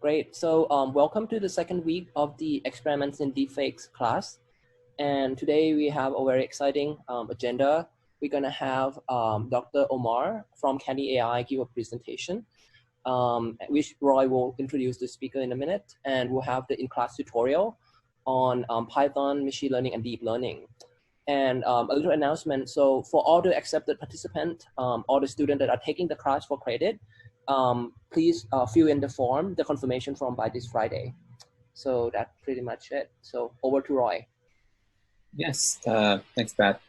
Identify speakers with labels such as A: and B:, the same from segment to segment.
A: Great. So welcome to the second week of the Experiments in Deepfakes class. And today we have a very exciting agenda. We're going to have Dr. Omar from Candy AI give a presentation, which Roy will introduce the speaker in a minute. And we'll have the in-class tutorial on Python, machine learning, and deep learning. And a little announcement. So for all the accepted participants, all the students that are taking the class for credit, please fill in the form, the confirmation form by this Friday. So that's pretty much it. So over to Roy.
B: Yes, thanks, Pat.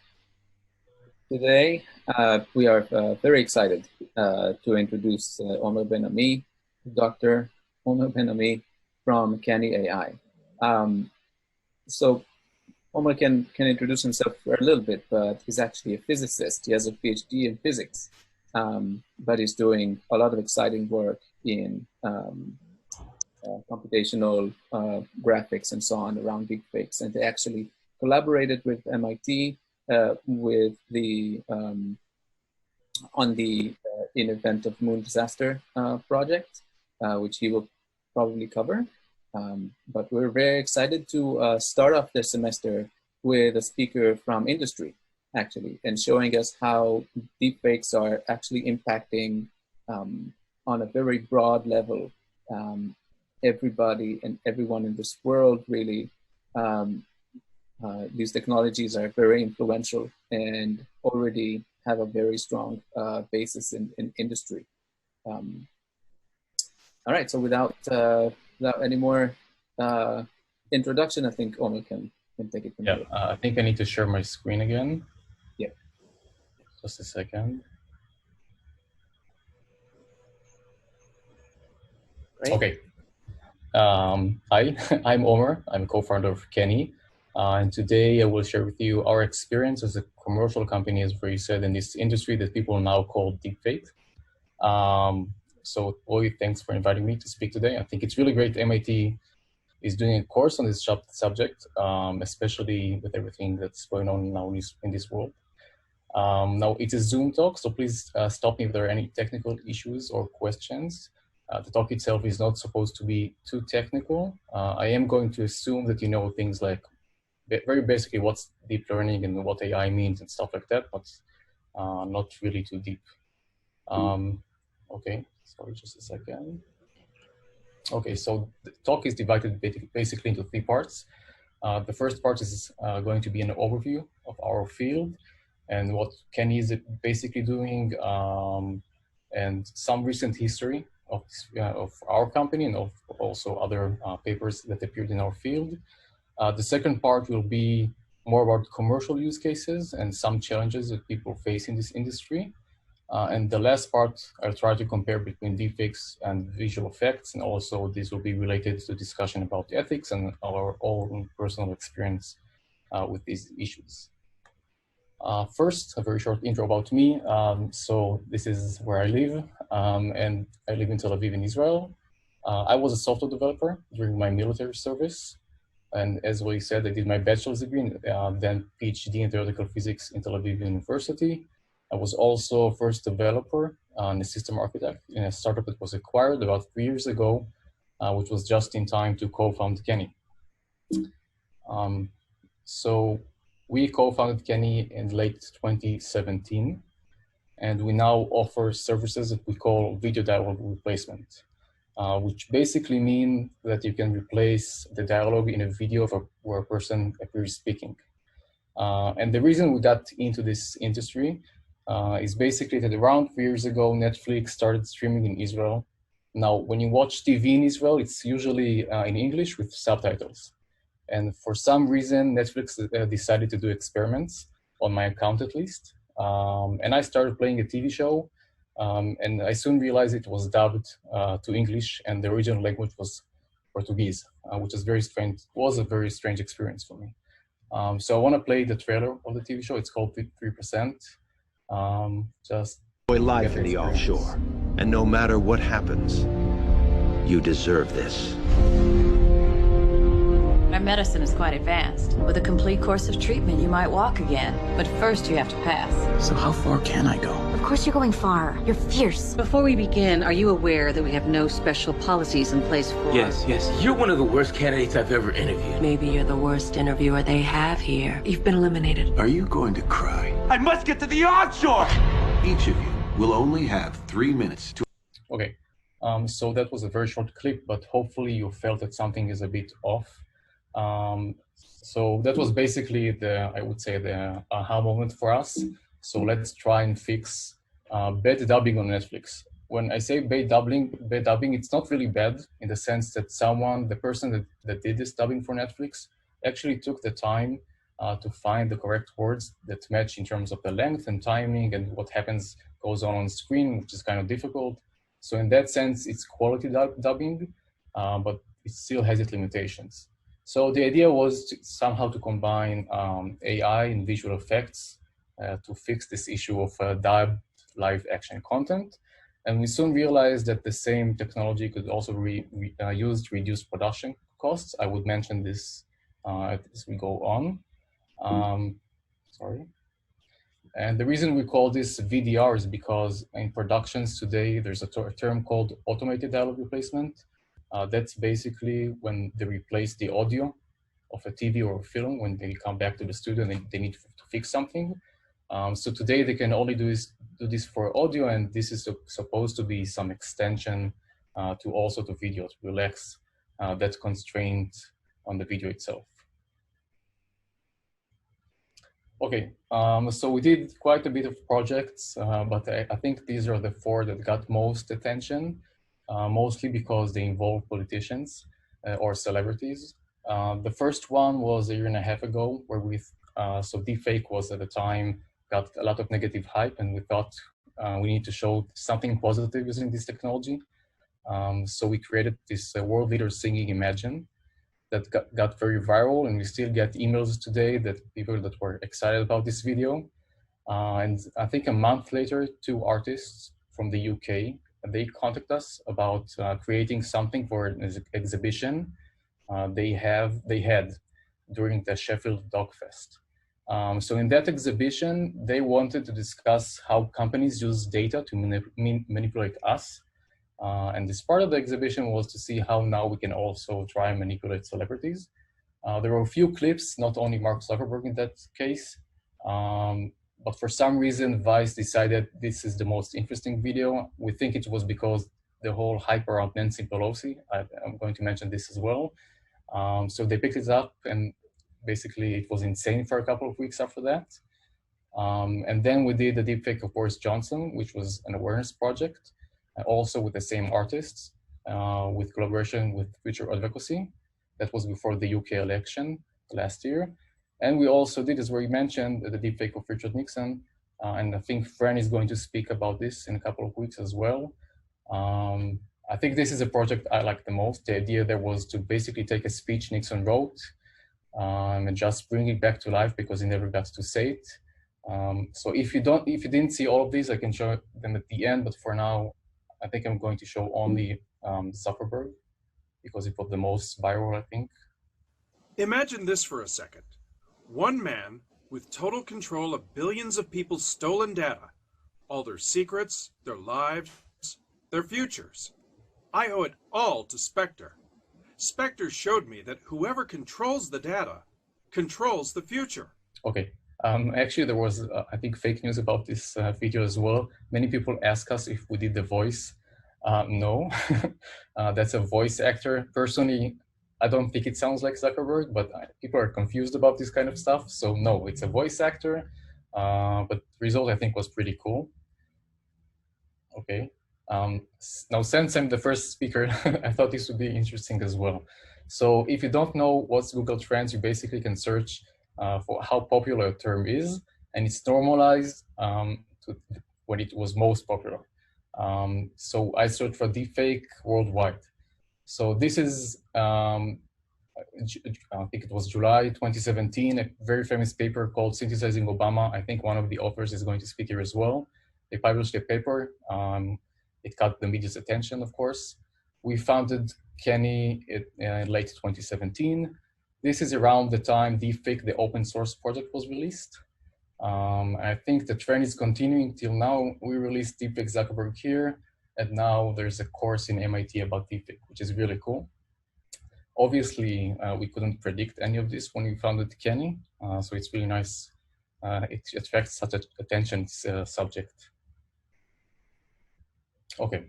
B: Today, we are very excited to introduce Omar Ben-Ami, Dr. Omar Ben-Ami from Candy AI. So Omar can introduce himself for a little bit, but he's actually a physicist. He has a PhD in physics, but he's doing a lot of exciting work in computational graphics and so on around deepfakes. And they actually collaborated with MIT with the on the in event of moon disaster project, which he will probably cover. But we're very excited to start off this semester with a speaker from industry, actually, and showing us how deepfakes are actually impacting on a very broad level everybody and everyone in this world, really. These technologies are very influential and already have a very strong basis in industry. All right, so without any more introduction, I think Omar can take it from here.
C: I think I need to share my screen again.
B: Yeah.
C: Just a second.
A: Great.
C: Okay. Hi, I'm Omar. I'm co-founder of Kenny. And today I will share with you our experience as a commercial company, as you said, in this industry that people now call deepfake. So Oli, thanks for inviting me to speak today. I think it's really great MIT is doing a course on this subject, especially with everything that's going on now in this world. Now it's a Zoom talk, so please stop me if there are any technical issues or questions. The talk itself is not supposed to be too technical. I am going to assume that you know things like very basically what's deep learning and what AI means and stuff like that, but not really too deep. Okay, sorry, just a second. Okay, so the talk is divided basically into 3 parts. The first part is going to be an overview of our field and what Kenny is basically doing, and some recent history of our company and of also other papers that appeared in our field. The second part will be more about commercial use cases and some challenges that people face in this industry. And the last part, I'll try to compare between deepfakes and visual effects, and also this will be related to discussion about ethics and our own personal experience with these issues. First, a very short intro about me. So this is where I live, and I live in Tel Aviv in Israel. I was a software developer during my military service. And as we said, I did my bachelor's degree and then PhD in theoretical physics in Tel Aviv University. I was also first developer and a system architect in a startup that was acquired about 3 years ago, which was just in time to co-found Kenny. So we co-founded Kenny in late 2017, and we now offer services that we call video dialogue replacement, which basically mean that you can replace the dialogue in a video where a person appears speaking. And the reason we got into this industry is basically that around 3 years ago, Netflix started streaming in Israel. Now, when you watch TV in Israel, it's usually in English with subtitles. And for some reason, Netflix decided to do experiments, on my account at least. And I started playing a TV show, and I soon realized it was dubbed to English, and the original language was Portuguese, which is very strange. Was a very strange experience for me. So I want to play the trailer of the TV show. It's called 3%. Just
D: enjoy life in the offshore, and no matter what happens, you deserve this.
E: Our medicine is quite advanced. With a complete course of treatment, you might walk again. But first, you have to pass.
F: So how far can I go?
G: Of course you're going far. You're fierce.
H: Before we begin, are you aware that we have no special policies in place for...
F: Yes. You're one of the worst candidates I've ever interviewed.
I: Maybe you're the worst interviewer they have here. You've been eliminated.
D: Are you going to cry?
F: I must get to the onshore!
D: Each of you will only have 3 minutes to...
C: Okay, so that was a very short clip, but hopefully you felt that something is a bit off. So that was basically I would say the aha moment for us. So let's try and fix bad dubbing on Netflix. When I say bad dubbing, it's not really bad in the sense that the person that did this dubbing for Netflix actually took the time to find the correct words that match in terms of the length and timing and what goes on screen, which is kind of difficult. So in that sense, it's quality dubbing, but it still has its limitations. So the idea was somehow to combine AI and visual effects to fix this issue of dubbed live action content. And we soon realized that the same technology could also be used to reduce production costs. I would mention this as we go on. Sorry. And the reason we call this VDR is because in productions today, there's a term called automated dialogue replacement. That's basically when they replace the audio of a TV or a film when they come back to the studio and they need to fix something. So today they can only do this for audio, and this is supposed to be some extension to also to video to relax that constraint on the video itself. Okay, so we did quite a bit of projects, but I think these are the 4 that got most attention, mostly because they involve politicians or celebrities. The first one was a year and a half ago, where so Deepfake was at the time, got a lot of negative hype, and we thought we need to show something positive using this technology. So we created this world leader singing Imagine that got very viral, and we still get emails today that people that were excited about this video. And I think a month later, 2 artists from the UK, they contacted us about creating something for an exhibition they had during the Sheffield Dog Fest. So in that exhibition, they wanted to discuss how companies use data to manipulate us. And this part of the exhibition was to see how now we can also try and manipulate celebrities. There were a few clips, not only Mark Zuckerberg in that case, but for some reason, Vice decided this is the most interesting video. We think it was because the whole hype around Nancy Pelosi, I'm going to mention this as well. So they picked it up, and basically it was insane for a couple of weeks after that. And then we did the deepfake of Boris Johnson, which was an awareness project, also with the same artists, with collaboration with Future Advocacy. That was before the UK election last year. And we also did, as we mentioned, the deepfake of Richard Nixon. And I think Fran is going to speak about this in a couple of weeks as well. I think this is a project I like the most. The idea there was to basically take a speech Nixon wrote and just bring it back to life because he never got to say it. So if you didn't see all of these, I can show them at the end. But for now, I think I'm going to show only Zuckerberg because it was the most viral, I think.
J: Imagine this for a second. One man with total control of billions of people's stolen data, all their secrets, their lives, their futures. I owe it all to Spectre. Spectre showed me that whoever controls the data controls the future.
C: Okay. Actually, there was, I think, fake news about this video as well. Many people ask us if we did the voice. No, that's a voice actor. Personally, I don't think it sounds like Zuckerberg, but people are confused about this kind of stuff. So no, it's a voice actor, but the result I think was pretty cool. Okay. Now, since I'm the first speaker, I thought this would be interesting as well. So if you don't know what's Google Trends, you basically can search for how popular a term is, and it's normalized to when it was most popular. So I searched for deepfake worldwide. So this is, I think it was July 2017, a very famous paper called Synthesizing Obama. I think one of the authors is going to speak here as well. They published a paper. It got the media's attention, of course. We founded Kenny in late 2017. This is around the time Deepfake, the open source project, was released. I think the trend is continuing till now. We released Deepfake Zuckerberg here, and now there's a course in MIT about Deepfake, which is really cool. Obviously, we couldn't predict any of this when we founded Kenny, so it's really nice. It attracts such attention subject. Okay,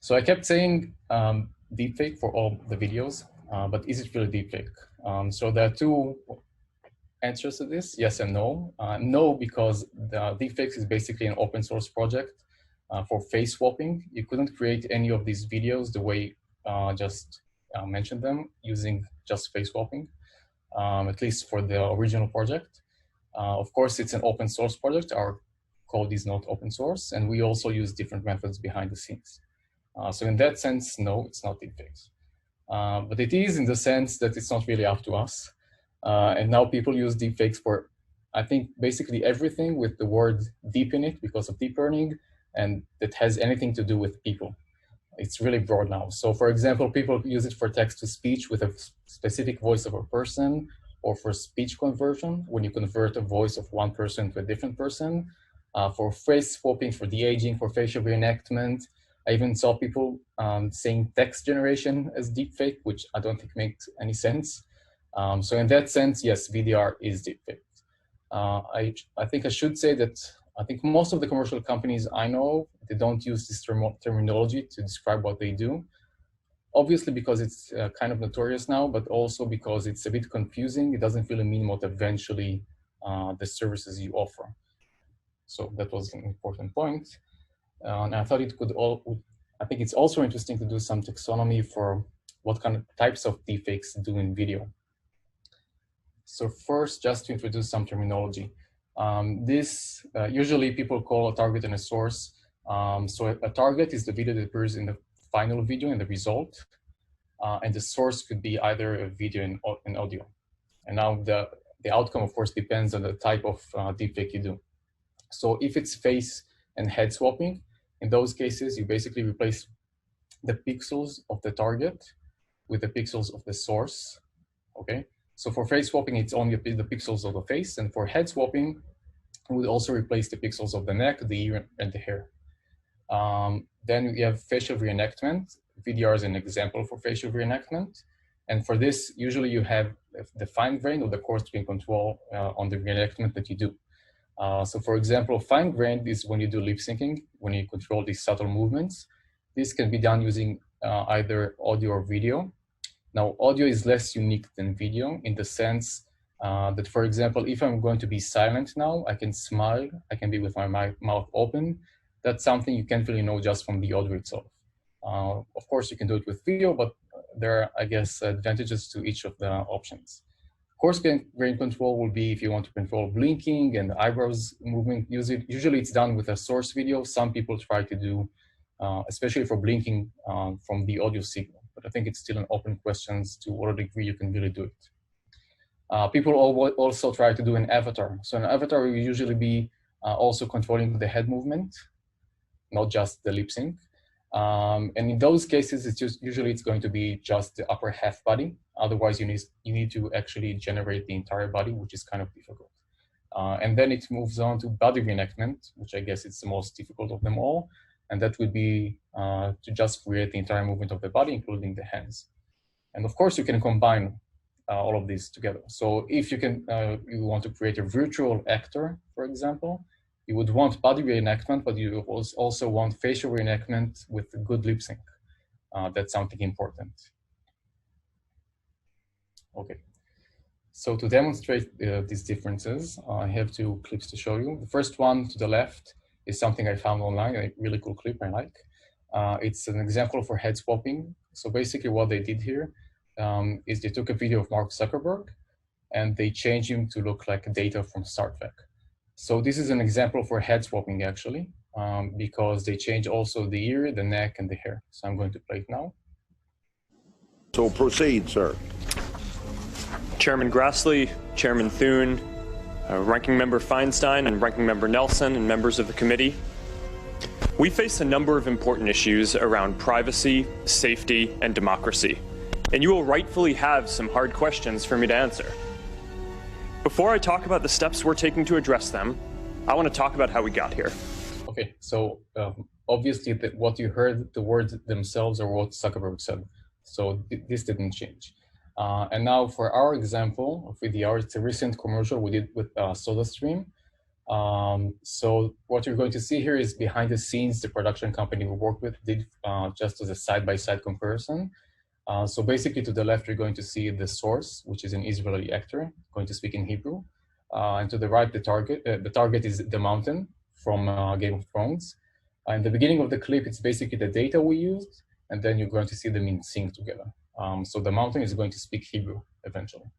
C: so I kept saying deepfake for all the videos, but is it really deepfake? So there are two answers to this, yes and no. No, because the Deepfakes is basically an open source project for face swapping. You couldn't create any of these videos the way just mentioned them using just face swapping, at least for the original project. Of course, it's an open source project. Our code is not open source, and we also use different methods behind the scenes. So in that sense, no, it's not deepfakes. But it is in the sense that it's not really up to us. And now people use deepfakes for, I think, basically everything with the word deep in it because of deep learning, and that has anything to do with people. It's really broad now. So for example, people use it for text to speech with a specific voice of a person, or for speech conversion, when you convert a voice of one person to a different person, for face swapping, for de-aging, for facial reenactment. I even saw people saying text generation as deepfake, which I don't think makes any sense. So in that sense, yes, VDR is deepfake. I think I should say that I think most of the commercial companies I know, they don't use this terminology to describe what they do. Obviously because it's kind of notorious now, but also because it's a bit confusing. It doesn't really mean what eventually the services you offer. So that was an important point. And I thought it could I think it's also interesting to do some taxonomy for what kind of types of deepfakes do in video. So first, just to introduce some terminology. Usually people call a target and a source. So a target is the video that appears in the final video and the result. And the source could be either a video and audio. And now the outcome, of course, depends on the type of deepfake you do. So if it's face and head swapping, in those cases, you basically replace the pixels of the target with the pixels of the source, okay? So for face swapping, it's only the pixels of the face, and for head swapping, we would also replace the pixels of the neck, the ear, and the hair. Then we have facial reenactment. VDR is an example for facial reenactment. And for this, usually you have the fine-grained or the coarse-grained control on the reenactment that you do. So for example, fine-grained is when you do lip syncing, when you control these subtle movements. This can be done using either audio or video. Now, audio is less unique than video in the sense that, for example, if I'm going to be silent now, I can smile, I can be with my mouth open. That's something you can't really know just from the audio itself. Of course, you can do it with video, but there are, I guess, advantages to each of the options. Coarse-grained control will be if you want to control blinking and eyebrows moving. Usually it's done with a source video. Some people try to do, especially for blinking from the audio signal. But I think it's still an open question to what degree you can really do it. People also try to do an avatar. So an avatar will usually be also controlling the head movement, not just the lip sync. And in those cases, usually it's going to be just the upper half body. Otherwise, you need to actually generate the entire body, which is kind of difficult. And then it moves on to body reenactment, which I guess is the most difficult of them all. And that would be to just create the entire movement of the body, including the hands. And of course, you can combine all of these together. So if you you want to create a virtual actor, for example, you would want body reenactment, but you also want facial reenactment with good lip sync. That's something important. Okay, so to demonstrate these differences, I have two clips to show you. The first one to the left is something I found online, a really cool clip I like. It's an example for head swapping. So basically what they did here is they took a video of Mark Zuckerberg and they changed him to look like data from Star Trek. So this is an example for head swapping actually, because they change also the ear, the neck, and the hair. So I'm going to play it now.
K: So proceed, sir.
L: Chairman Grassley, Chairman Thune, Ranking Member Feinstein, and Ranking Member Nelson, and members of the committee. We face a number of important issues around privacy, safety, and democracy. and you will rightfully have some hard questions for me to answer. Before I talk about the steps we're taking to address them, I want to talk about how we got here.
C: Okay, so obviously what you heard, the words themselves are what Zuckerberg said. So this didn't change. And now for our example of VDR, it's a recent commercial we did with SodaStream. So what you're going to see here is behind the scenes, the production company we worked with did just as a side-by-side comparison. So basically to the left, you're going to see the source, which is an Israeli actor going to speak in Hebrew. And to the right, the target is the mountain from Game of Thrones. In the beginning of the clip, it's basically the data we used, and then you're going to see them in sync together. So the mountain is going to speak Hebrew eventually.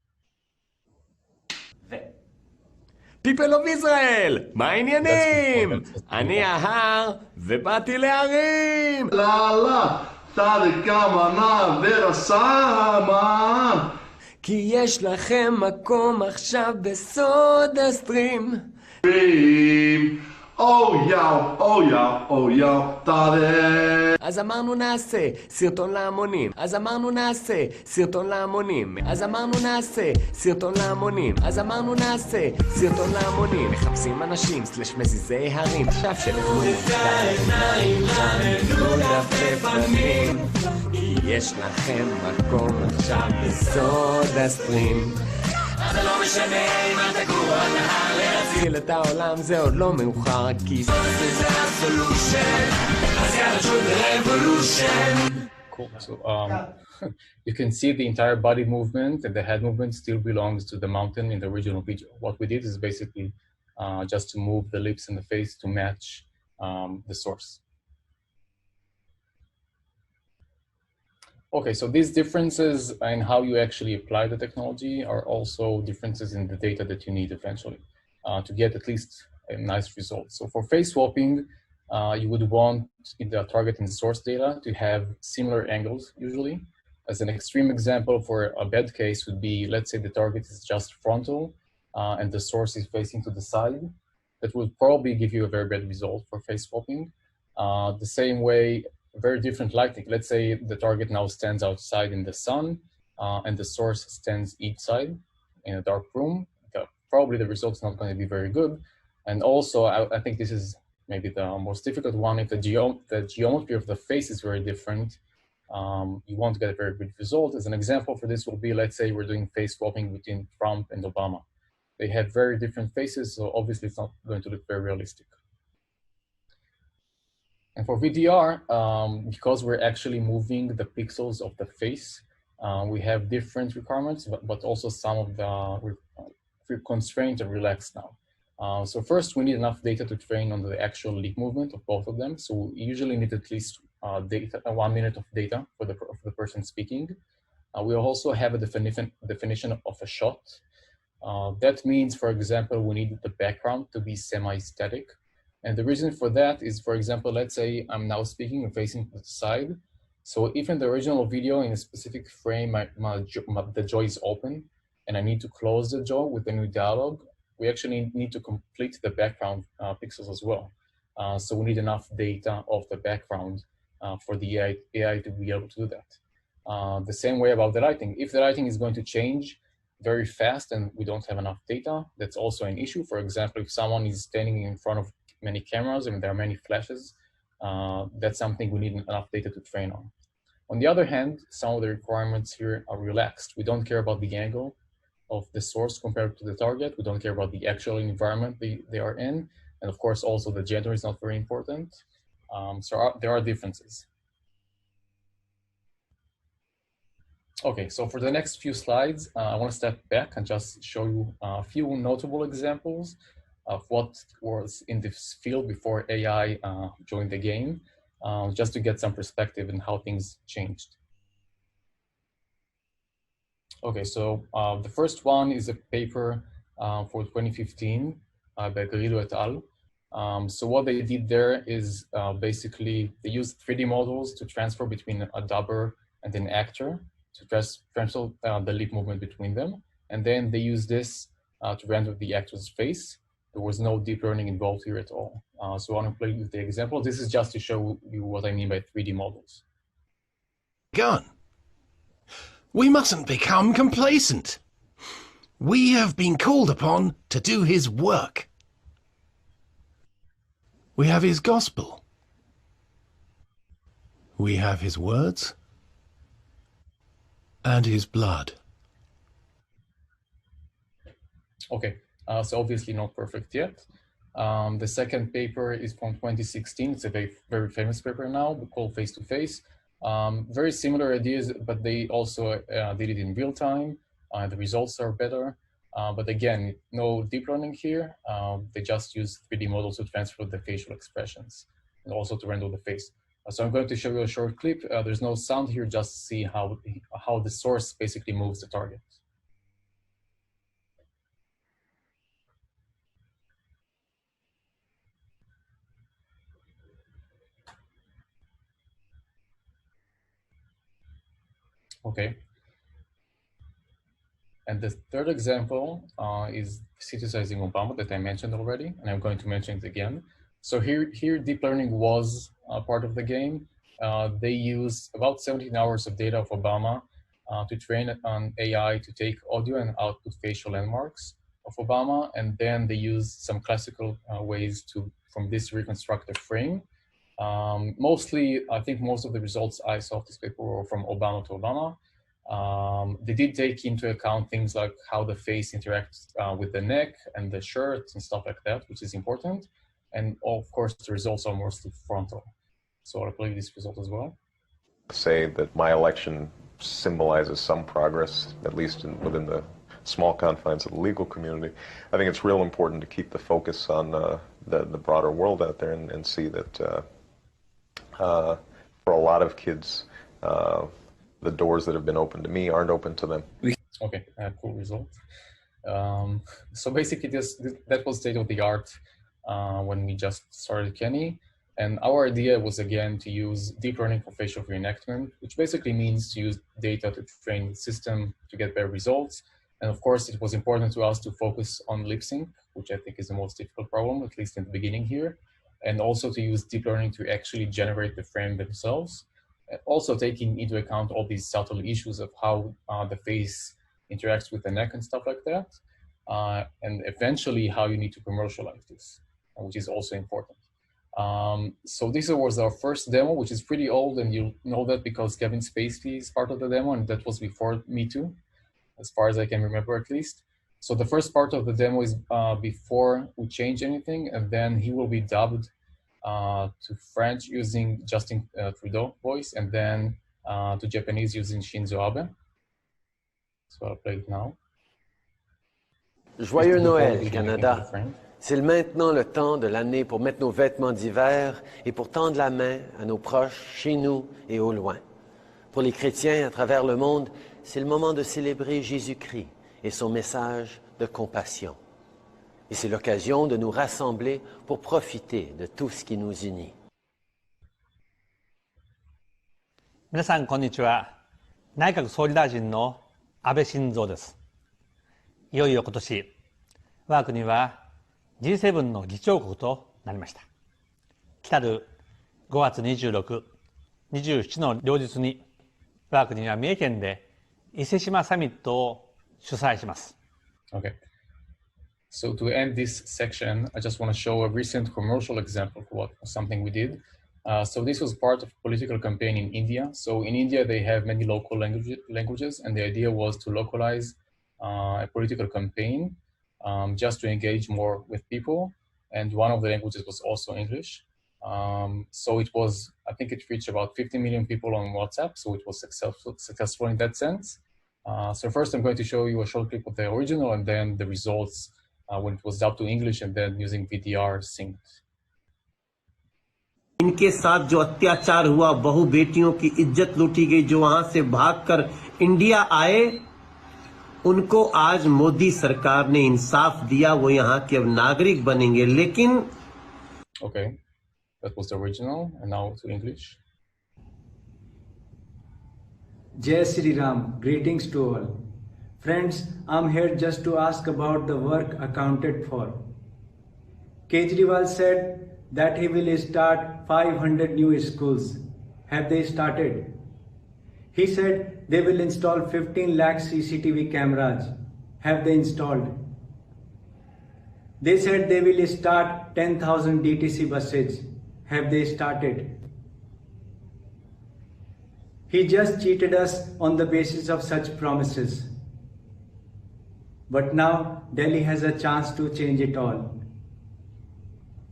M: People of Israel, מה העניינים? אני ההר ובאתי להרים.
N: לא, תדקה מנה ורסמה.
M: כי יש לכם מקום עכשיו בסודה סטרים. אז אמרנו נעשה סרטון להמונים. אז אמרנו נעשה סרטון להמונים. אז אמרנו נעשה סרטון להמונים. אז אמרנו נעשה סרטון להמונים. מחפשים אנשים סלש מזיזי הרים. עכשיו שלכם העיניים חננו לפלפנים. כי יש לכם מקום עכשיו בסודה סטרים. זה לא משנה אם אתה גרוע נהר להציל את העולם, זה עוד לא מאוחר, כי זה הסולושן, אז יאללה שוב ברבולושן.
C: Cool. So you can see the entire body movement and the head movement still belongs to the mountain in the original video. What we did is basically just to move the lips and the face to match the source. Okay, so these differences in how you actually apply the technology are also differences in the data that you need eventually to get at least a nice result. So for face swapping, you would want in the target and source data to have similar angles usually. As an extreme example for a bad case would be, let's say the target is just frontal and the source is facing to the side. That would probably give you a very bad result for face swapping. The same way, very different lighting. Let's say the target now stands outside in the sun and the source stands each side in a dark room. Probably the result's not going to be very good. And also, I think this is maybe the most difficult one. If the geometry of the face is very different, you won't get a very good result. As an example for this will be, let's say we're doing face swapping between Trump and Obama. They have very different faces, so obviously it's not going to look very realistic. And for VDR, because we're actually moving the pixels of the face, we have different requirements, but also some of the constraints are relaxed now. So first, we need enough data to train on the actual lip movement of both of them. So we usually need at least 1 minute of data for the person speaking. We also have a definition of a shot. That means, for example, we need the background to be semi-static. And the reason for that is, for example, let's say I'm now speaking and facing to the side. So if in the original video, in a specific frame, the jaw is open and I need to close the jaw with a new dialogue, we actually need to complete the background pixels as well. So we need enough data of the background for the AI to be able to do that. The same way about the lighting. If the lighting is going to change very fast and we don't have enough data, that's also an issue. For example, if someone is standing in front of many cameras and there are many flashes, that's something we need enough data to train on. On the other hand, some of the requirements here are relaxed. We don't care about the angle of the source compared to the target. We don't care about the actual environment they are in. And of course, also the gender is not very important. So there are differences. Okay, so for the next few slides, I want to step back and just show you a few notable examples of what was in this field before AI joined the game, just to get some perspective on how things changed. Okay, so the first one is a paper for 2015 by Grillo et al. So what they did there is basically they used 3D models to transfer between a dubber and an actor to transfer the lip movement between them. And then they used this to render the actor's face. There was no deep learning involved here at all. So I want to play with the example. This is just to show you what I mean by 3D models.
F: Gun.
O: We mustn't become complacent. We have been called upon to do his work. We have his gospel. We have his words and his blood.
C: Okay, so obviously not perfect yet. The second paper is from 2016. It's a very, very famous paper now called Face to Face. Very similar ideas, but they also did it in real time. The results are better. But again, no deep learning here. They just use 3D models to transfer the facial expressions and also to render the face. So I'm going to show you a short clip. There's no sound here, just see how the source basically moves the target. Okay. And the third example is synthesizing Obama that I mentioned already, and I'm going to mention it again. So here deep learning was part of the game. They used about 17 hours of data of Obama to train an AI to take audio and output facial landmarks of Obama, and then they used some classical ways to, from this, reconstruct a frame. Mostly, I think most of the results I saw of this paper were from Obama to Obama. They did take into account things like how the face interacts with the neck and the shirt and stuff like that, which is important. And of course, the results are mostly frontal. So I'll play this result as well.
P: Say that my election symbolizes some progress, at least within the small confines of the legal community. I think it's real important to keep the focus on the broader world out there and see that for a lot of kids, the doors that have been open to me aren't open to them.
C: Okay, cool result. So basically that was state of the art when we just started Kenny. And our idea was, again, to use deep learning for facial reenactment, which basically means to use data to train the system to get better results. And of course, it was important to us to focus on lip sync, which I think is the most difficult problem, at least in the beginning here. And also to use deep learning to actually generate the frame themselves. Also taking into account all these subtle issues of how the face interacts with the neck and stuff like that. And eventually how you need to commercialize this, which is also important. So this was our first demo, which is pretty old, and you know that because Kevin Spacey is part of the demo, and that was before Me Too, as far as I can remember at least. So the first part of the demo is before we change anything, and then he will be dubbed to French using Justin Trudeau voice, and then to Japanese using Shinzo Abe. So I'll play it now.
M: Joyeux Noël, Canada. C'est maintenant le temps de l'année pour mettre nos vêtements d'hiver et pour tendre la main à nos proches, chez nous et au loin. Pour les chrétiens à travers le monde, c'est le moment de célébrer Jésus-Christ et son message de compassion. Et c'est l'occasion de nous rassembler pour profiter de tout ce qui nous unit.
Q: 皆さんこんにちは。内閣総理大臣の安倍晋三です。いよいよ今年、我が国は G7 の議長国となりました。来たる5月26、27の両日に、我が国は三重県で伊勢志摩サミットを主催します。
C: Okay. So to end this section, I just want to show a recent commercial example of something we did. So this was part of a political campaign in India. So in India, they have many local languages, and the idea was to localize a political campaign just to engage more with people. And one of the languages was also English. So it was, I think it reached about 50 million people on WhatsApp. So it was successful in that sense. So first I'm going to show you a short clip of the original and then the results when it was dubbed to English and then using VDR synced.
R: इनके साथ जो अत्याचार हुआ, बहु बेटियों की इज्जत लूटी गई, जो वहां से भागकर इंडिया आए, उनको आज मोदी सरकार ने इंसाफ दिया, वो यहाँ के अब नागरिक बनेंगे. लेकिन
C: Okay, that was the original and now to English.
S: Jai Shri Ram, greetings to all. Friends, I'm here just to ask about the work accounted for. Kejriwal said that he will start 500 new schools. Have they started? He said They will install 15 lakh CCTV cameras. Have they installed? They said they will start 10,000 DTC buses. Have they started? He just cheated us on the basis of such promises. But now Delhi has a chance to change it all.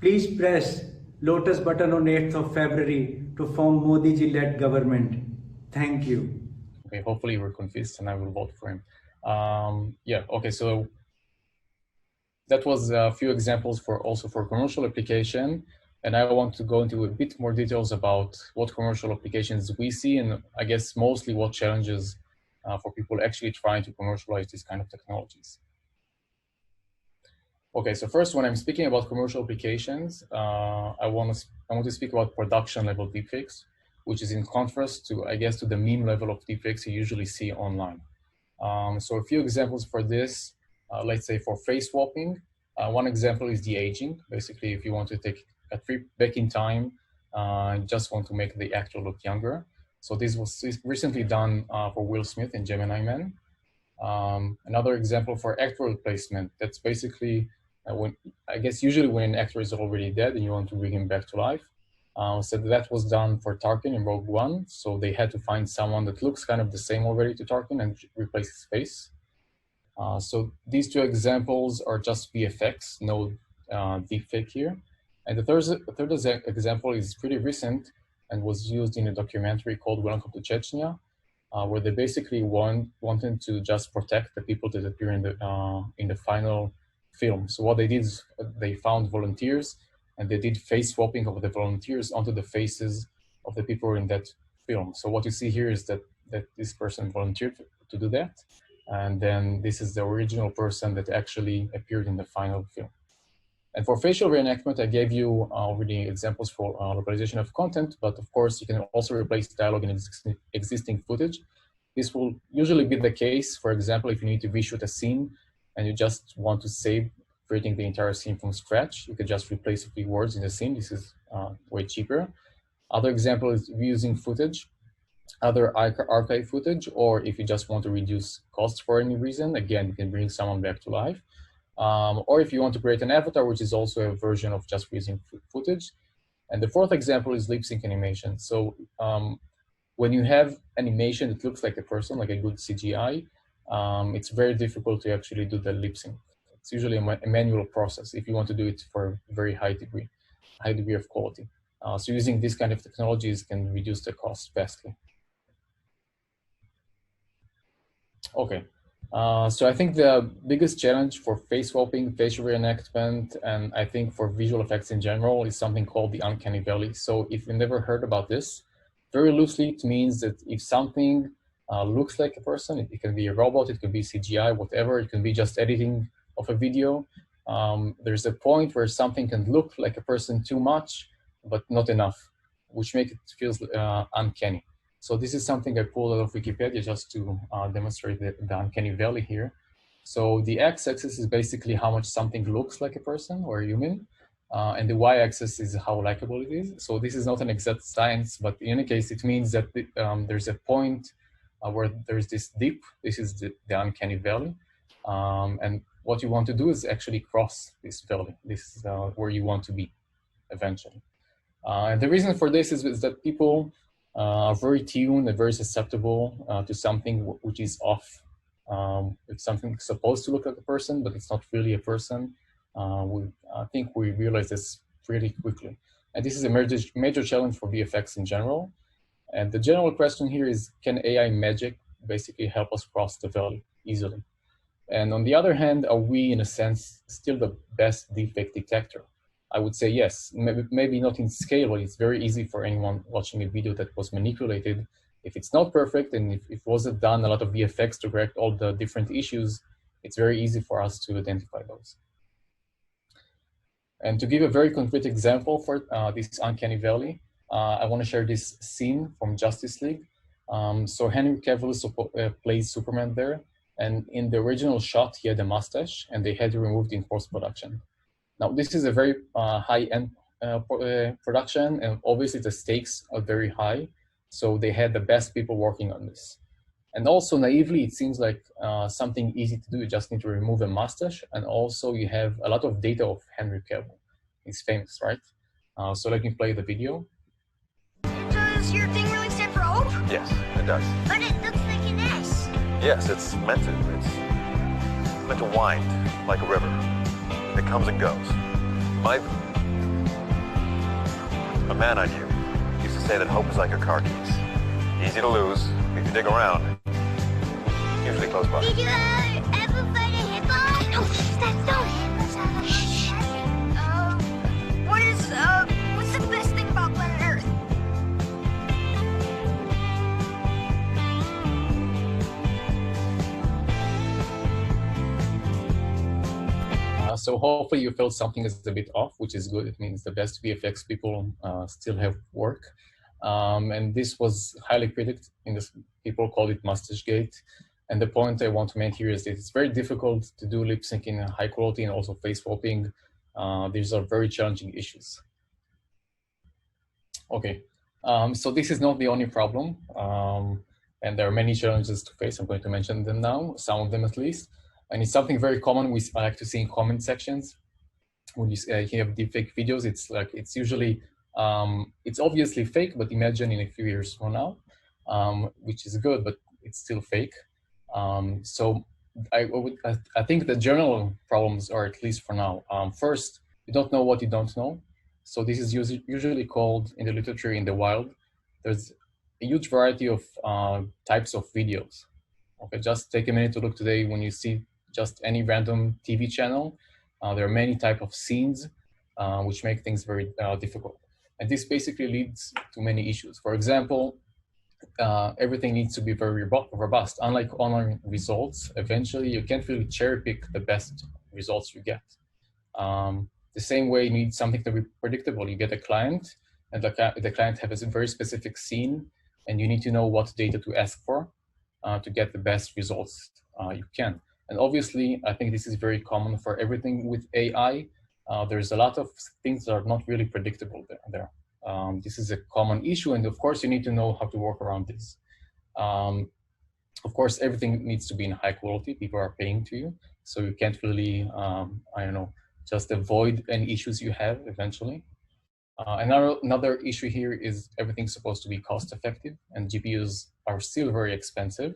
S: Please press Lotus button on 8th of February to form Modi ji-led government. Thank you.
C: Okay, hopefully we're convinced and I will vote for him. Yeah, okay, so that was a few examples for also for commercial application. And I want to go into a bit more details about what commercial applications we see, and I guess mostly what challenges for people actually trying to commercialize these kind of technologies. Okay, so first, when I'm speaking about commercial applications, I want to speak about production level deepfakes, which is in contrast to, I guess, to the meme level of deepfakes you usually see online. So a few examples for this, let's say for face swapping, one example is de-aging. Basically, if you want to take a trip back in time, just want to make the actor look younger. So this was recently done for Will Smith in Gemini Man. Another example for actor replacement, that's basically when, I guess usually when an actor is already dead and you want to bring him back to life. So that was done for Tarkin in Rogue One. So they had to find someone that looks kind of the same already to Tarkin and replace his face. So these two examples are just VFX, no deepfake here. And the third example is pretty recent and was used in a documentary called Welcome to Chechnya, where they basically wanted to just protect the people that appear in the final film. So what they did is they found volunteers and they did face swapping of the volunteers onto the faces of the people in that film. So what you see here is that this person volunteered to do that. And then this is the original person that actually appeared in the final film. And for facial reenactment, I gave you already examples for localization of content, but of course you can also replace dialogue in existing footage. This will usually be the case, for example, if you need to reshoot a scene and you just want to save creating the entire scene from scratch, you could just replace a few words in the scene. This is way cheaper. Other example is reusing footage, other archive footage, or if you just want to reduce costs for any reason, again, you can bring someone back to life. Or if you want to create an avatar, which is also a version of just using footage. And the fourth example is lip sync animation. So when you have animation that looks like a person, like a good CGI, it's very difficult to actually do the lip sync. It's usually a manual process if you want to do it for a very high degree of quality. So using these kind of technologies can reduce the cost vastly. Okay. So I think the biggest challenge for face swapping, facial reenactment, and I think for visual effects in general is something called the uncanny valley. So if you've never heard about this, very loosely it means that if something looks like a person, it can be a robot, it can be CGI, whatever, it can be just editing of a video. There's a point where something can look like a person too much, but not enough, which makes it feel uncanny. So this is something I pulled out of Wikipedia just to demonstrate the uncanny valley here. So the x-axis is basically how much something looks like a person or a human, and the y-axis is how likable it is. So this is not an exact science, but in any case, it means that there's a point where there's this dip. This is the uncanny valley. And what you want to do is actually cross this valley. This is where you want to be eventually. And the reason for this is that people are very tuned and very susceptible to something which is off. If something supposed to look like a person, but it's not really a person, I think we realize this pretty quickly. And this is a major challenge for VFX in general. And the general question here is, can AI magic basically help us cross the valley easily? And on the other hand, are we, in a sense, still the best deepfake detector? I would say yes, maybe not in scale, but it's very easy for anyone watching a video that was manipulated. If it's not perfect and if it wasn't done a lot of VFX to correct all the different issues, it's very easy for us to identify those. And to give a very concrete example for this uncanny valley, I want to share this scene from Justice League. So Henry Cavill plays Superman there, and in the original shot, he had a mustache, and they had to remove it in post-production. Now, this is a very high-end production, and obviously the stakes are very high. So they had the best people working on this. And also naively, it seems like something easy to do. You just need to remove a mustache, and also you have a lot of data of Henry Cavill. He's famous, right? So let me play the video.
T: Does your thing really stand for hope?
P: Yes, it does.
T: But it looks like an S.
P: Yes, it's meant to wind like a river. It comes and goes. A man I knew used to say that hope is like a car keys. Easy to lose if you dig around. Usually close by.
T: Did you ever fight a hippo? No, that's no hippo. Shh. What's the best thing about planet Earth?
C: So hopefully you felt something is a bit off, which is good. It means the best VFX people still have work. And this was highly critiqued. People call it mustache gate. And the point I want to make here is that it's very difficult to do lip sync in high quality and also face swapping. These are very challenging issues. Okay, so this is not the only problem. And there are many challenges to face. I'm going to mention them now, some of them at least. And it's something very common I like to see in comment sections. When you have deepfake videos, it's usually, it's obviously fake, but imagine in a few years from now, which is good, but it's still fake. So I think the general problems are, at least for now, first, you don't know what you don't know. So this is usually called in the literature in the wild. There's a huge variety of types of videos. Okay, just take a minute to look today when you see just any random TV channel. There are many types of scenes which make things very difficult. And this basically leads to many issues. For example, everything needs to be very robust. Unlike online results, eventually you can't really cherry pick the best results you get. The same way you need something to be predictable. You get a client, and the client has a very specific scene, and you need to know what data to ask for to get the best results you can. And obviously, I think this is very common for everything with AI. There's a lot of things that are not really predictable there. This is a common issue, and of course, you need to know how to work around this. Of course, everything needs to be in high quality. People are paying to you, so you can't really, I don't know, just avoid any issues you have eventually. Another issue here is everything's supposed to be cost effective, and GPUs are still very expensive.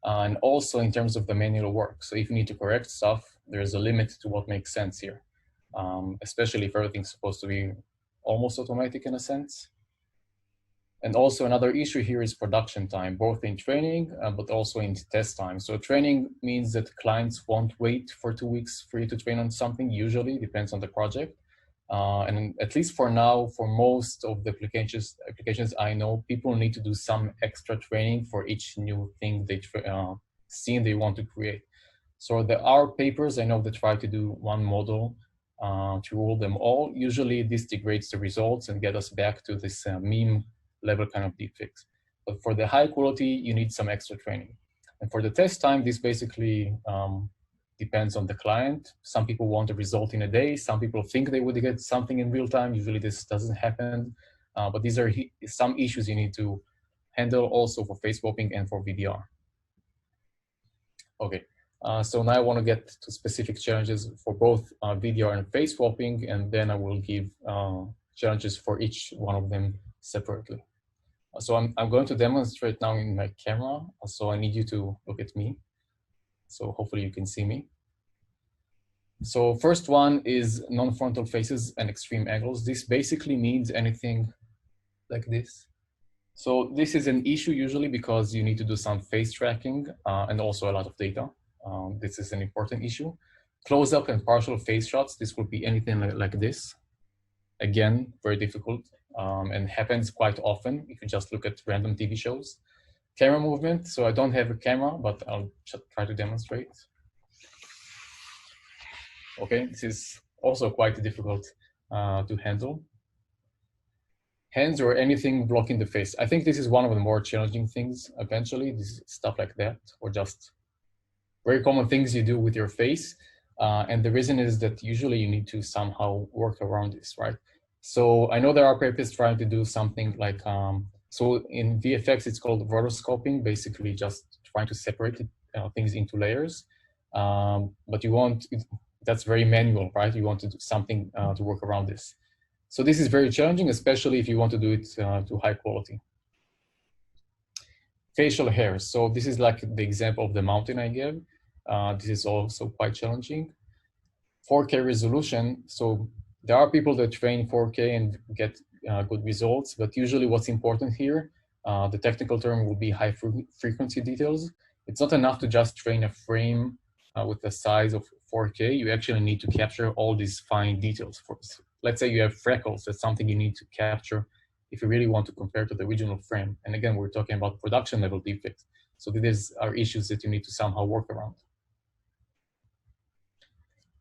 C: And also in terms of the manual work. So if you need to correct stuff, there's a limit to what makes sense here, especially if everything's supposed to be almost automatic in a sense. And also another issue here is production time, both in training, but also in test time. So training means that clients won't wait for 2 weeks for you to train on something, usually, depends on the project. And at least for now, for most of the applications I know, people need to do some extra training for each new thing scene they want to create. So there are papers I know that try to do one model to rule them all. Usually this degrades the results and get us back to this meme level kind of deepfakes. But for the high quality, you need some extra training. And for the test time, this basically depends on the client. Some people want a result in a day. Some people think they would get something in real time. Usually this doesn't happen. But these are some issues you need to handle also for face swapping and for VDR. Okay, so now I want to get to specific challenges for both VDR and face swapping, and then I will give challenges for each one of them separately. So I'm going to demonstrate now in my camera. So I need you to look at me. So hopefully you can see me. So first one is non-frontal faces and extreme angles. This basically means anything like this. So this is an issue usually because you need to do some face tracking and also a lot of data. This is an important issue. Close-up and partial face shots, this would be anything like this. Again, very difficult and happens quite often if you just look at random TV shows. Camera movement, so I don't have a camera, but I'll try to demonstrate. Okay, this is also quite difficult to handle. Hands or anything blocking the face. I think this is one of the more challenging things eventually, this stuff like that, or just very common things you do with your face. And the reason is that usually you need to somehow work around this, right? So I know there are papers trying to do something like, so in VFX, it's called rotoscoping, basically just trying to separate things into layers. But you want, that's very manual, right? You want to do something to work around this. So this is very challenging, especially if you want to do it to high quality. Facial hair. So this is like the example of the mountain I gave. This is also quite challenging. 4K resolution. So there are people that train 4K and get good results, but usually what's important here, the technical term will be high frequency details. It's not enough to just train a frame with the size of 4K. You actually need to capture all these fine details. Let's say you have freckles, that's something you need to capture if you really want to compare to the original frame. And again, we're talking about production level defects. So these are issues that you need to somehow work around.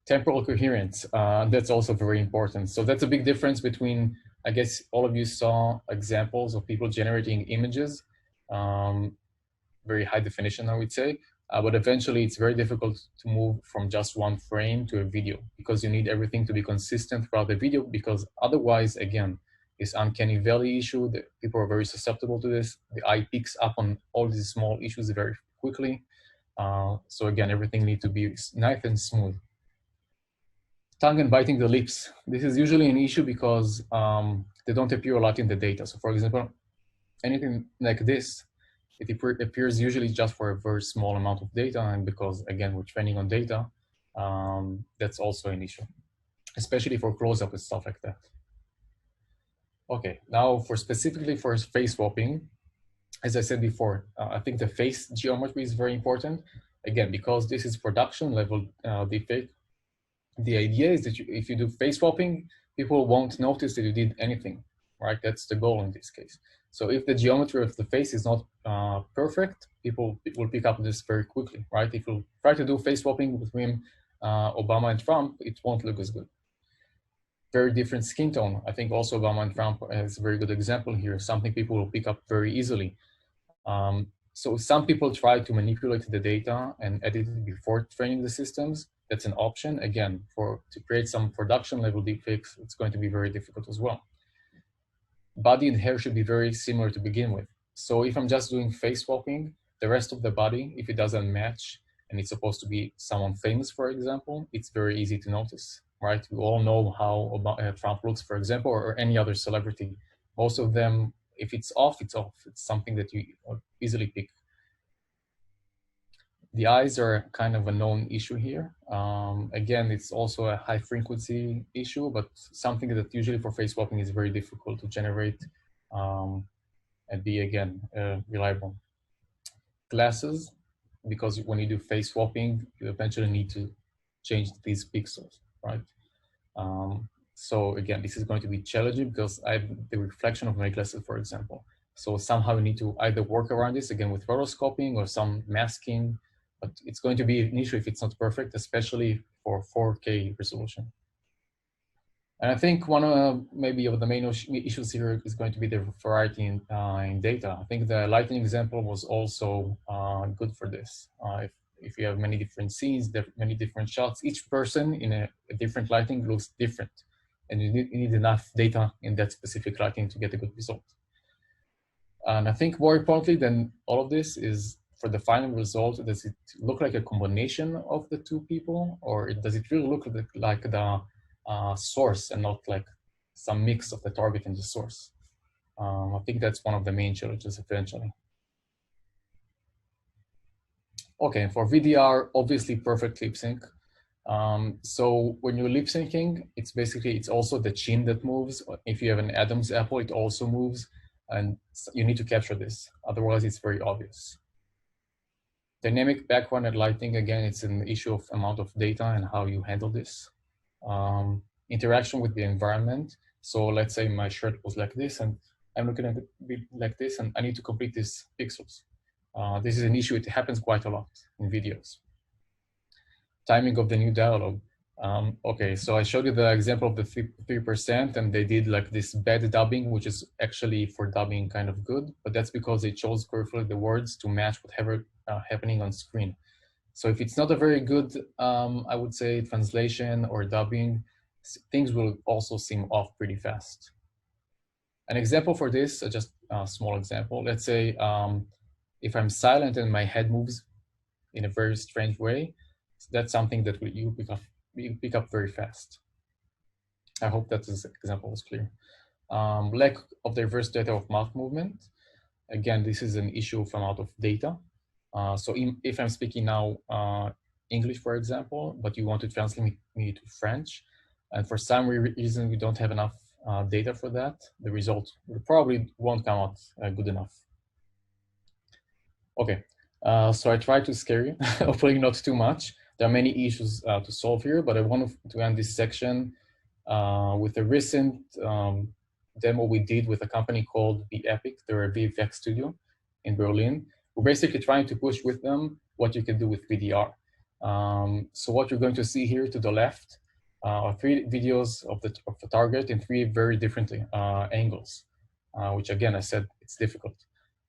C: Temporal coherence, that's also very important. So that's a big difference between, I guess all of you saw examples of people generating images, very high definition, I would say, but eventually it's very difficult to move from just one frame to a video because you need everything to be consistent throughout the video, because otherwise, again, this uncanny valley issue, that people are very susceptible to this. The eye picks up on all these small issues very quickly. So again, everything needs to be nice and smooth. Tongue and biting the lips. This is usually an issue because they don't appear a lot in the data. So for example, anything like this, it appears usually just for a very small amount of data. And because, again, we're training on data, that's also an issue, especially for close-up and stuff like that. Okay, now specifically for face swapping, as I said before, I think the face geometry is very important. Again, because this is production level deepfake, the idea is that if you do face swapping, people won't notice that you did anything, right? That's the goal in this case. So if the geometry of the face is not perfect, people will pick up this very quickly, right? If you try to do face swapping between Obama and Trump, it won't look as good. Very different skin tone. I think also Obama and Trump is a very good example here, something people will pick up very easily. So some people try to manipulate the data and edit it before training the systems. That's an option. Again, to create some production level deepfakes, it's going to be very difficult as well. Body and hair should be very similar to begin with. So if I'm just doing face swapping, the rest of the body, if it doesn't match and it's supposed to be someone famous, for example, it's very easy to notice, right? We all know how Trump looks, for example, or any other celebrity. Most of them, if it's off, it's off. It's something that you easily pick. The eyes are kind of a known issue here. Again, it's also a high frequency issue, but something that usually for face swapping is very difficult to generate and be, again, reliable. Glasses, because when you do face swapping, you eventually need to change these pixels, right? So again, this is going to be challenging because I have the reflection of my glasses, for example. So somehow we need to either work around this, again, with rotoscoping or some masking, but it's going to be an issue if it's not perfect, especially for 4K resolution. And I think one of maybe of the main issues here is going to be the variety in data. I think the lighting example was also good for this. If you have many different scenes, many different shots, each person in a different lighting looks different. And you need enough data in that specific lighting to get a good result. And I think more importantly than all of this is for the final result, does it look like a combination of the two people, or does it really look like the source and not like some mix of the target and the source? I think that's one of the main challenges eventually. Okay, for VDR, obviously perfect lip sync. So when you're lip syncing, it's also the chin that moves. If you have an Adam's apple, it also moves, and you need to capture this. Otherwise, it's very obvious. Dynamic background and lighting, again, it's an issue of amount of data and how you handle this. Interaction with the environment. So let's say my shirt was like this, and I'm looking at it like this, and I need to complete these pixels. This is an issue. It happens quite a lot in videos. Timing of the new dialogue. Okay, so I showed you the example of the 3%, and they did like this bad dubbing, which is actually for dubbing kind of good, but that's because they chose carefully the words to match whatever happening on screen. So if it's not a very good, I would say, translation or dubbing, things will also seem off pretty fast. An example for this, just a small example, let's say if I'm silent and my head moves in a very strange way, that's something that you pick up very fast. I hope that this example was clear. Lack of diverse data of mouth movement. Again, this is an issue from out of data. So if I'm speaking now English, for example, but you want to translate me to French, and for some reason we don't have enough data for that, the result probably won't come out good enough. Okay, so I tried to scare you, hopefully not too much. There are many issues to solve here, but I want to end this section with a recent demo we did with a company called Be Epic. They're a VFX studio in Berlin. We're basically trying to push with them what you can do with VDR. So what you're going to see here to the left are 3 videos of the target in 3 very different angles, which again, I said it's difficult.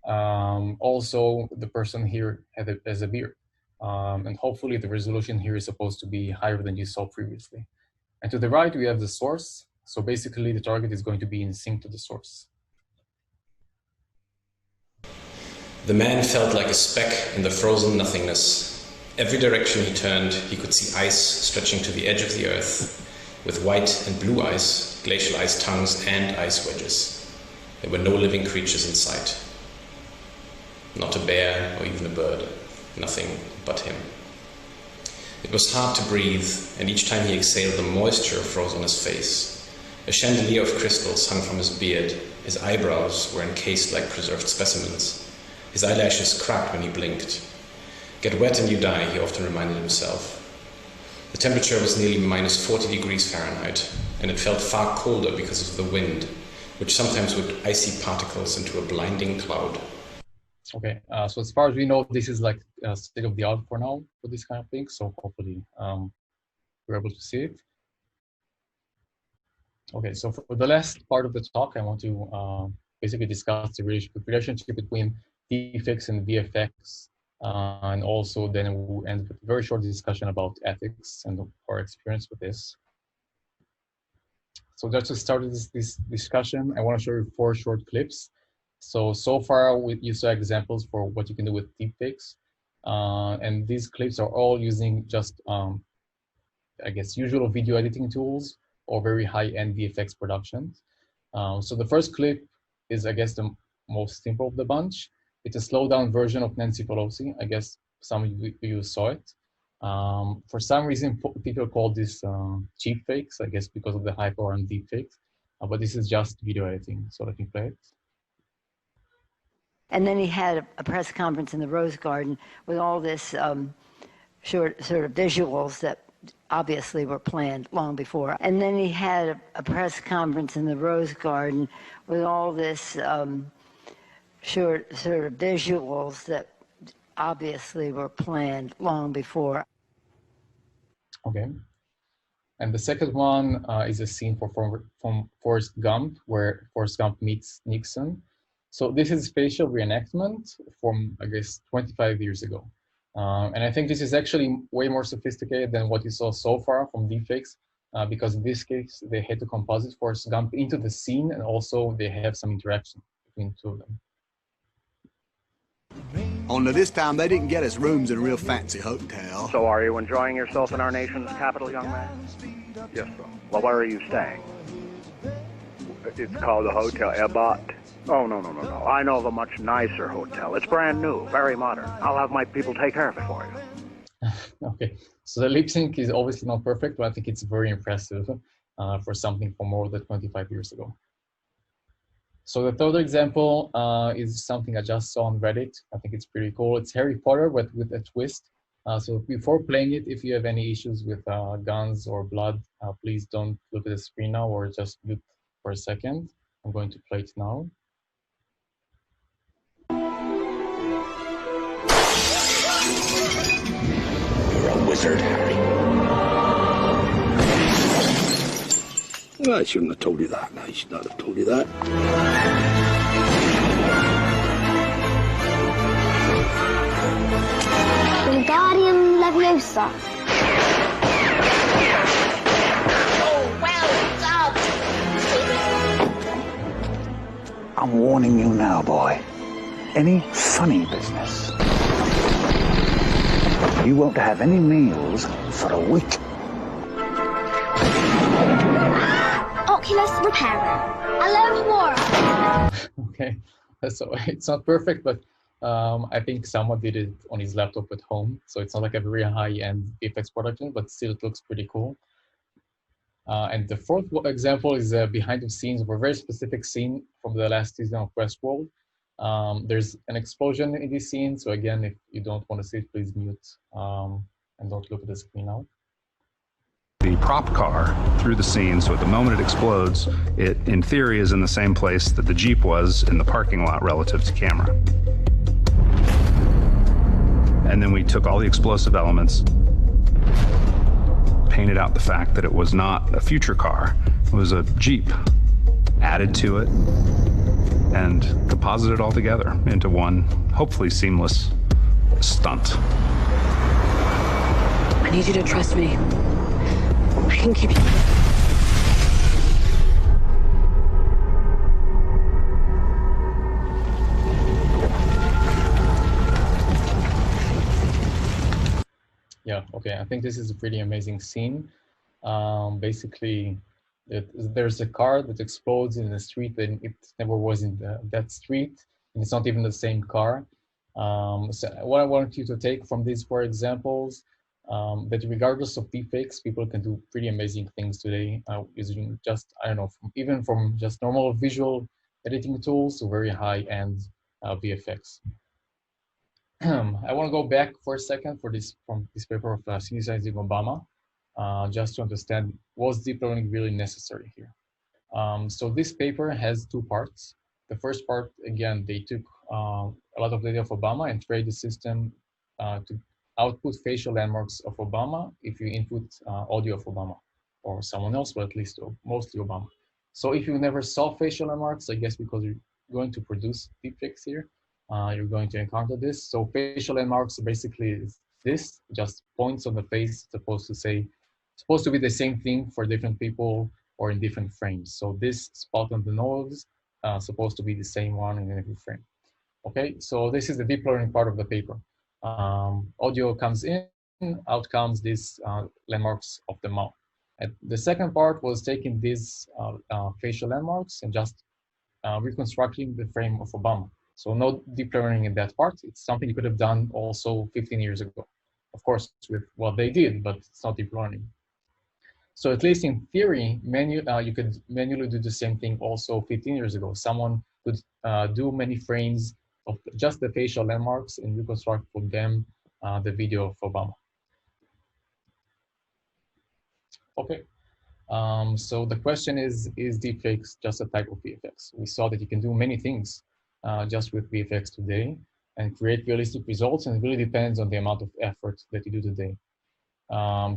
C: Also, the person here has a beard. And hopefully the resolution here is supposed to be higher than you saw previously. And to the right, we have the source. So basically the target is going to be in sync to the source.
U: The man felt like a speck in the frozen nothingness. Every direction he turned, he could see ice stretching to the edge of the earth, with white and blue ice, glacial ice tongues, and ice wedges. There were no living creatures in sight. Not a bear or even a bird. Nothing but him. It was hard to breathe, and each time he exhaled, the moisture froze on his face. A chandelier of crystals hung from his beard. His eyebrows were encased like preserved specimens. His eyelashes cracked when he blinked. Get wet and you die, he often reminded himself. The temperature was nearly minus 40 degrees Fahrenheit, and it felt far colder because of the wind, which sometimes would icy particles into a blinding cloud.
C: Okay, so as far as we know, this is like state of the art for now for this kind of thing. So hopefully we're able to see it. Okay, so for the last part of the talk, I want to basically discuss the relationship between deepfakes and VFX, and also then we'll end with a very short discussion about ethics and our experience with this. So just to start this discussion, I want to show you 4 short clips. So far you saw examples for what you can do with deepfakes, and these clips are all using just, I guess, usual video editing tools or very high-end VFX productions. So the first clip is, I guess, the most simple of the bunch. It's a slowed-down version of Nancy Pelosi. I guess some of you saw it. For some reason, people call this cheap fakes, I guess because of the hype around deepfakes, but this is just video editing. So let me play it.
V: And then he had a press conference in the Rose Garden with all this sort of visuals that obviously were planned long before. And then he had a press conference in the Rose Garden with all this sort of visuals that obviously were planned long before.
C: Okay. And the second one is a scene from Forrest Gump, where Forrest Gump meets Nixon. So this is spatial reenactment from, I guess, 25 years ago. And I think this is actually way more sophisticated than what you saw so far from deepfakes, because in this case, they had to composite Forrest Gump into the scene, and also they have some interaction between the two of them.
W: Only this time they didn't get us rooms in a real fancy hotel.
X: So are you enjoying yourself in our nation's capital, young man? Yes, sir. Well, where are you staying? It's called the Hotel Ebbot. Oh, no. I know of a much nicer hotel. It's brand new, very modern. I'll have my people take care of it for you.
C: Okay, so the lip sync is obviously not perfect, but I think it's very impressive for something from more than 25 years ago. So the third example is something I just saw on Reddit. I think it's pretty cool. It's Harry Potter, but with a twist. So before playing it, if you have any issues with guns or blood, please don't look at the screen now, or just mute for a second. I'm going to play it now.
W: You're a wizard, Harry. I shouldn't have told you that. I should not have told you that.
T: Wingardium Leviosa. Oh, well done.
W: I'm warning you now, boy. Any
A: funny business. You won't have any meals for a week.
T: Oculus repairer. Alert war.
C: Okay, so it's not perfect, but I think someone did it on his laptop at home. So it's not like a very high-end VFX production, but still it looks pretty cool. And the fourth example is behind the scenes of a very specific scene from the last season of Westworld. There's an explosion in this scene. So again, if you don't want to see it, please mute and don't look at the screen now.
B: The prop car through the scene, so at the moment it explodes, it in theory is in the same place that the Jeep was in the parking lot relative to camera. And then we took all the explosive elements, painted out the fact that it was not a future car, it was a Jeep, added to it, and composited all together into one hopefully seamless stunt.
I: I need you to trust me. I can keep you.
C: Yeah, okay, I think this is a pretty amazing scene. Basically, there's a car that explodes in the street and it never was in that street, and it's not even the same car. So what I want you to take from these four examples, that regardless of deepfakes, people can do pretty amazing things today using just, I don't know, even from just normal visual editing tools to very high-end VFX. I want to go back for a second from this paper of Synthesizing Obama, just to understand, was deep learning really necessary here? So this paper has two parts. The first part, again, they took a lot of data of Obama and trained the system to output facial landmarks of Obama if you input audio of Obama or someone else, but at least mostly Obama. So if you never saw facial landmarks, I guess because you're going to produce deepfakes here, you're going to encounter this. So facial landmarks basically is this, just points on the face, supposed to be the same thing for different people or in different frames. So this spot on the nose, supposed to be the same one in every frame. Okay, so this is the deep learning part of the paper. Audio comes in, out comes these landmarks of the mouth. And the second part was taking these facial landmarks and just reconstructing the frame of Obama. So no deep learning in that part. It's something you could have done also 15 years ago. Of course, with what they did, but it's not deep learning. So at least in theory, you could manually do the same thing also 15 years ago. Someone could do many frames of just the facial landmarks and reconstruct from them the video of Obama. Okay, so the question is deepfakes just a type of VFX? We saw that you can do many things just with VFX today and create realistic results, and it really depends on the amount of effort that you do today.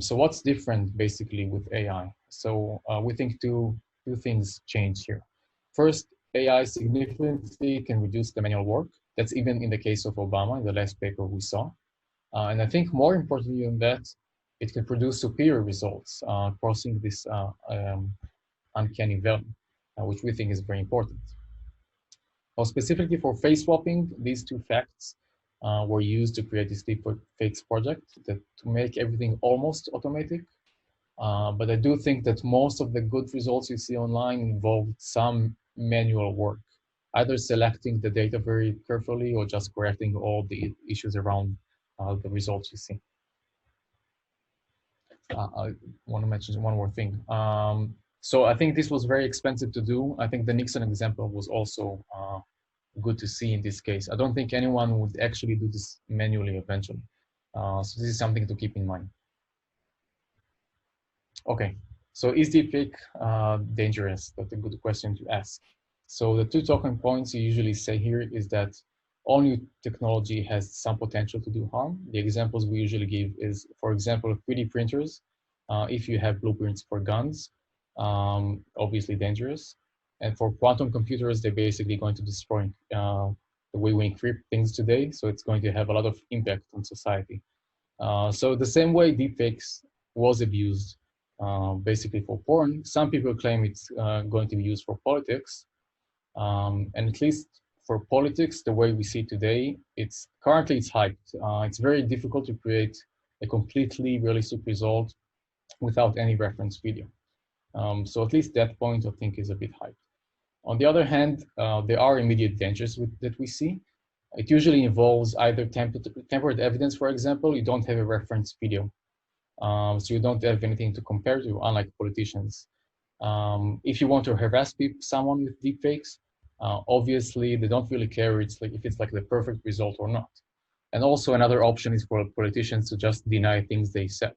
C: So what's different basically with AI? So we think two things change here. First, AI significantly can reduce the manual work. That's even in the case of Obama in the last paper we saw. And I think more importantly than that, it can produce superior results, crossing this uncanny valley, which we think is very important. Now, specifically for face swapping, these two facts were used to create this Deepfakes project to make everything almost automatic. But I do think that most of the good results you see online involved some manual work, either selecting the data very carefully or just correcting all the issues around the results you see. I want to mention one more thing. So I think this was very expensive to do. I think the Nixon example was also good to see in this case. I don't think anyone would actually do this manually eventually. So this is something to keep in mind. Okay, so is deepfake dangerous? That's a good question to ask. So the two talking points you usually say here is that all new technology has some potential to do harm. The examples we usually give is, for example, 3D printers. If you have blueprints for guns, obviously dangerous. And for quantum computers, they're basically going to destroy the way we encrypt things today. So it's going to have a lot of impact on society. So the same way deepfakes was abused basically for porn, some people claim it's going to be used for politics. And at least for politics, the way we see today, it's hyped. It's very difficult to create a completely realistic result without any reference video. So at least that point, I think, is a bit hyped. On the other hand, there are immediate dangers that we see. It usually involves either tempered evidence, for example. You don't have a reference video, so you don't have anything to compare to, unlike politicians. If you want to harass someone with deepfakes, obviously they don't really care if it's like the perfect result or not. And also another option is for politicians to just deny things they said.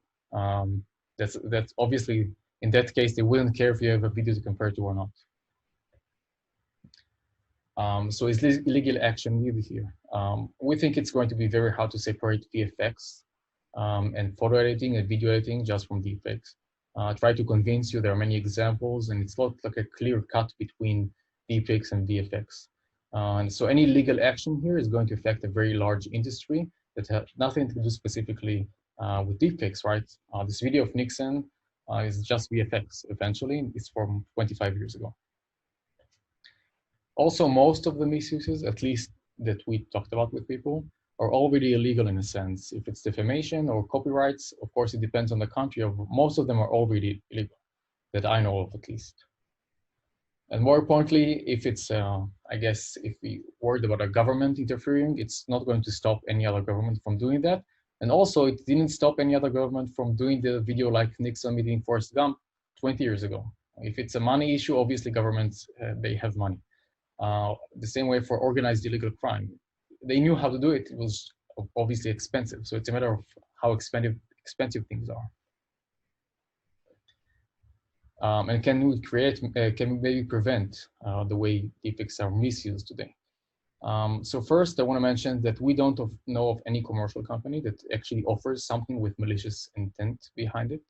C: That's obviously, in that case, they wouldn't care if you have a video to compare to or not. So is illegal action needed here? We think it's going to be very hard to separate VFX and photo editing and video editing just from deepfakes. Try to convince you there are many examples, and it's not like a clear cut between deepfakes and VFX. And so any legal action here is going to affect a very large industry that has nothing to do specifically with deepfakes, right? This video of Nixon is just VFX eventually. It's from 25 years ago. Also, most of the misuses, at least that we talked about with people, are already illegal in a sense. If it's defamation or copyrights, of course, it depends on the country. Most of them are already illegal, that I know of at least. And more importantly, if it's, I guess, if we worried about a government interfering, it's not going to stop any other government from doing that. And also, it didn't stop any other government from doing the video like Nixon meeting Forrest Gump 20 years ago. If it's a money issue, obviously governments, they have money. The same way for organized illegal crime. They knew how to do it. It was obviously expensive. So it's a matter of how expensive things are. And can we maybe prevent the way deepfakes are misused today? So first, I want to mention that we don't know of any commercial company that actually offers something with malicious intent behind it.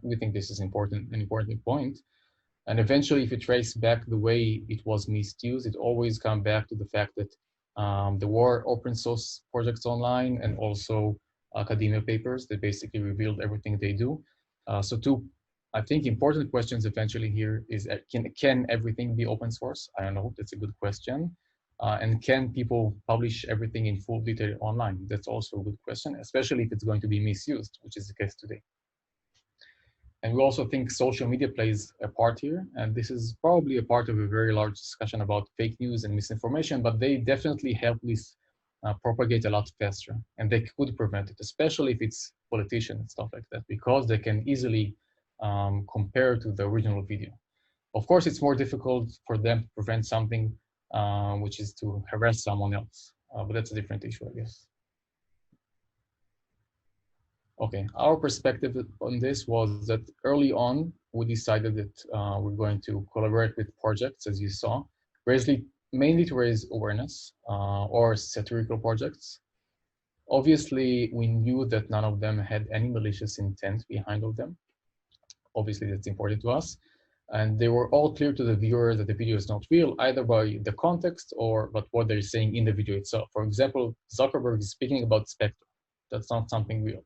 C: We think this is an important point. And eventually, if you trace back the way it was misused, it always comes back to the fact that there were open source projects online and also academia papers that basically revealed everything they do. So two, I think, important questions eventually here is, can everything be open source? I don't know, that's a good question. And can people publish everything in full detail online? That's also a good question, especially if it's going to be misused, which is the case today. And we also think social media plays a part here. And this is probably a part of a very large discussion about fake news and misinformation, but they definitely help this propagate a lot faster. And they could prevent it, especially if it's politicians and stuff like that, because they can easily compare to the original video. Of course, it's more difficult for them to prevent something which is to harass someone else, but that's a different issue, I guess. Okay, our perspective on this was that early on, we decided that we're going to collaborate with projects, as you saw, mainly to raise awareness or satirical projects. Obviously, we knew that none of them had any malicious intent behind of them. Obviously, that's important to us. And they were all clear to the viewer that the video is not real, either by the context or but what they're saying in the video itself. For example, Zuckerberg is speaking about Spectre. That's not something real.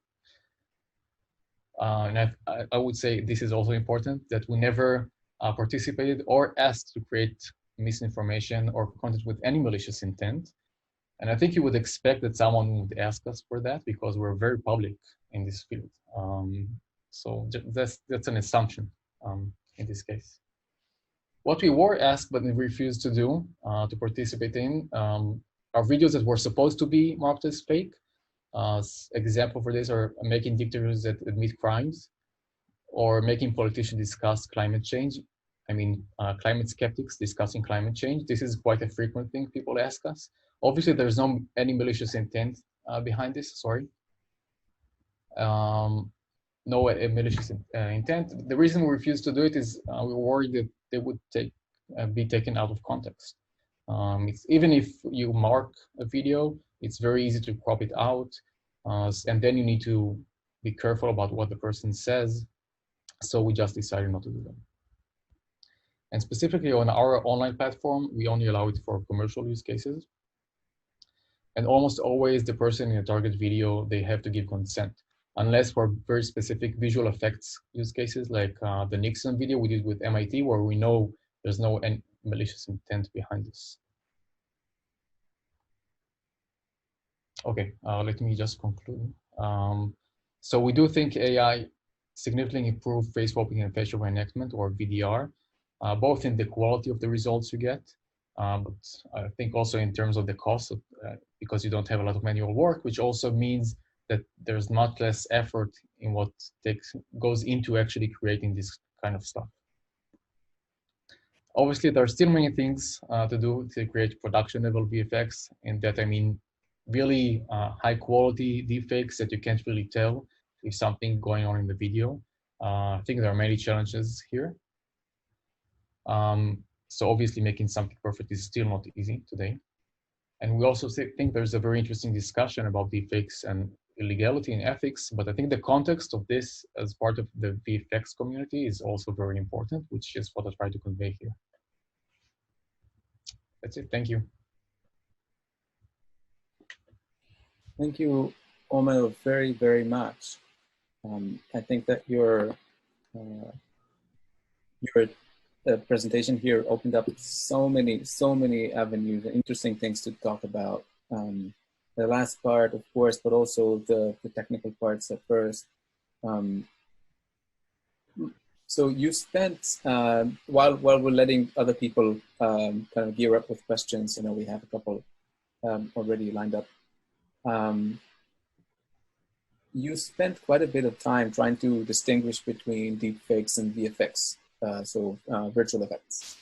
C: And I would say this is also important, that we never participated or asked to create misinformation or content with any malicious intent. And I think you would expect that someone would ask us for that because we're very public in this field. So that's an assumption in this case. What we were asked but we refused to do, to participate in, are videos that were supposed to be marked as fake. Example for this are making dictators that admit crimes, or making politicians discuss climate change. I mean, climate skeptics discussing climate change. This is quite a frequent thing people ask us. Obviously, there's no any malicious intent behind this, sorry. No malicious intent. The reason we refused to do it is we were worried that they would be taken out of context. Even if you mark a video, it's very easy to crop it out, and then you need to be careful about what the person says. So we just decided not to do that. And specifically on our online platform, we only allow it for commercial use cases. And almost always the person in a target video, they have to give consent, unless for very specific visual effects use cases, like the Nixon video we did with MIT, where we know there's no malicious intent behind this. Okay, let me just conclude. So we do think AI significantly improved face swapping and facial reenactment, or VDR, both in the quality of the results you get, but I think also in terms of the cost, because you don't have a lot of manual work, which also means that there's much less effort in what goes into actually creating this kind of stuff. Obviously, there are still many things to do to create production level VFX, and that I mean really high quality deepfakes that you can't really tell if something going on in the video. I think there are many challenges here. So obviously making something perfect is still not easy today. And we also think there's a very interesting discussion about deepfakes and illegality and ethics, but I think the context of this as part of the VFX community is also very important, which is what I try to convey here. That's it, thank you.
D: Thank you, Omer, very, very much. I think that your presentation here opened up so many avenues and interesting things to talk about. The last part, of course, but also the technical parts at first. So you spent, while we're letting other people kind of gear up with questions, you know, we have a couple already lined up. You spent quite a bit of time trying to distinguish between deepfakes and VFX, so virtual effects,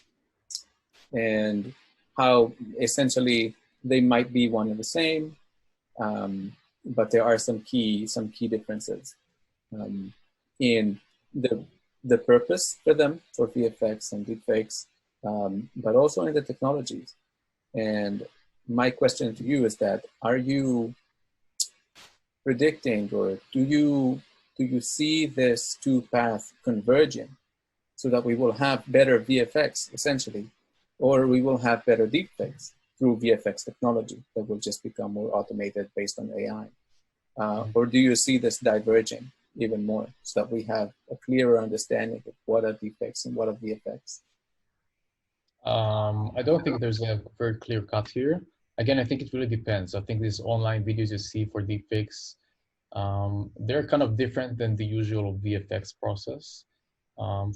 D: and how essentially they might be one and the same, but there are some key differences in the purpose for them, for VFX and deepfakes, but also in the technologies. And my question to you is that, are you predicting, or do you see this two path converging so that we will have better VFX essentially, or we will have better deepfakes through VFX technology that will just become more automated based on AI? Or do you see this diverging even more so that we have a clearer understanding of what are deepfakes and what are VFX?
C: I don't think there's a very clear cut here. Again, I think it really depends. I think these online videos you see for deepfakes, they're kind of different than the usual VFX process.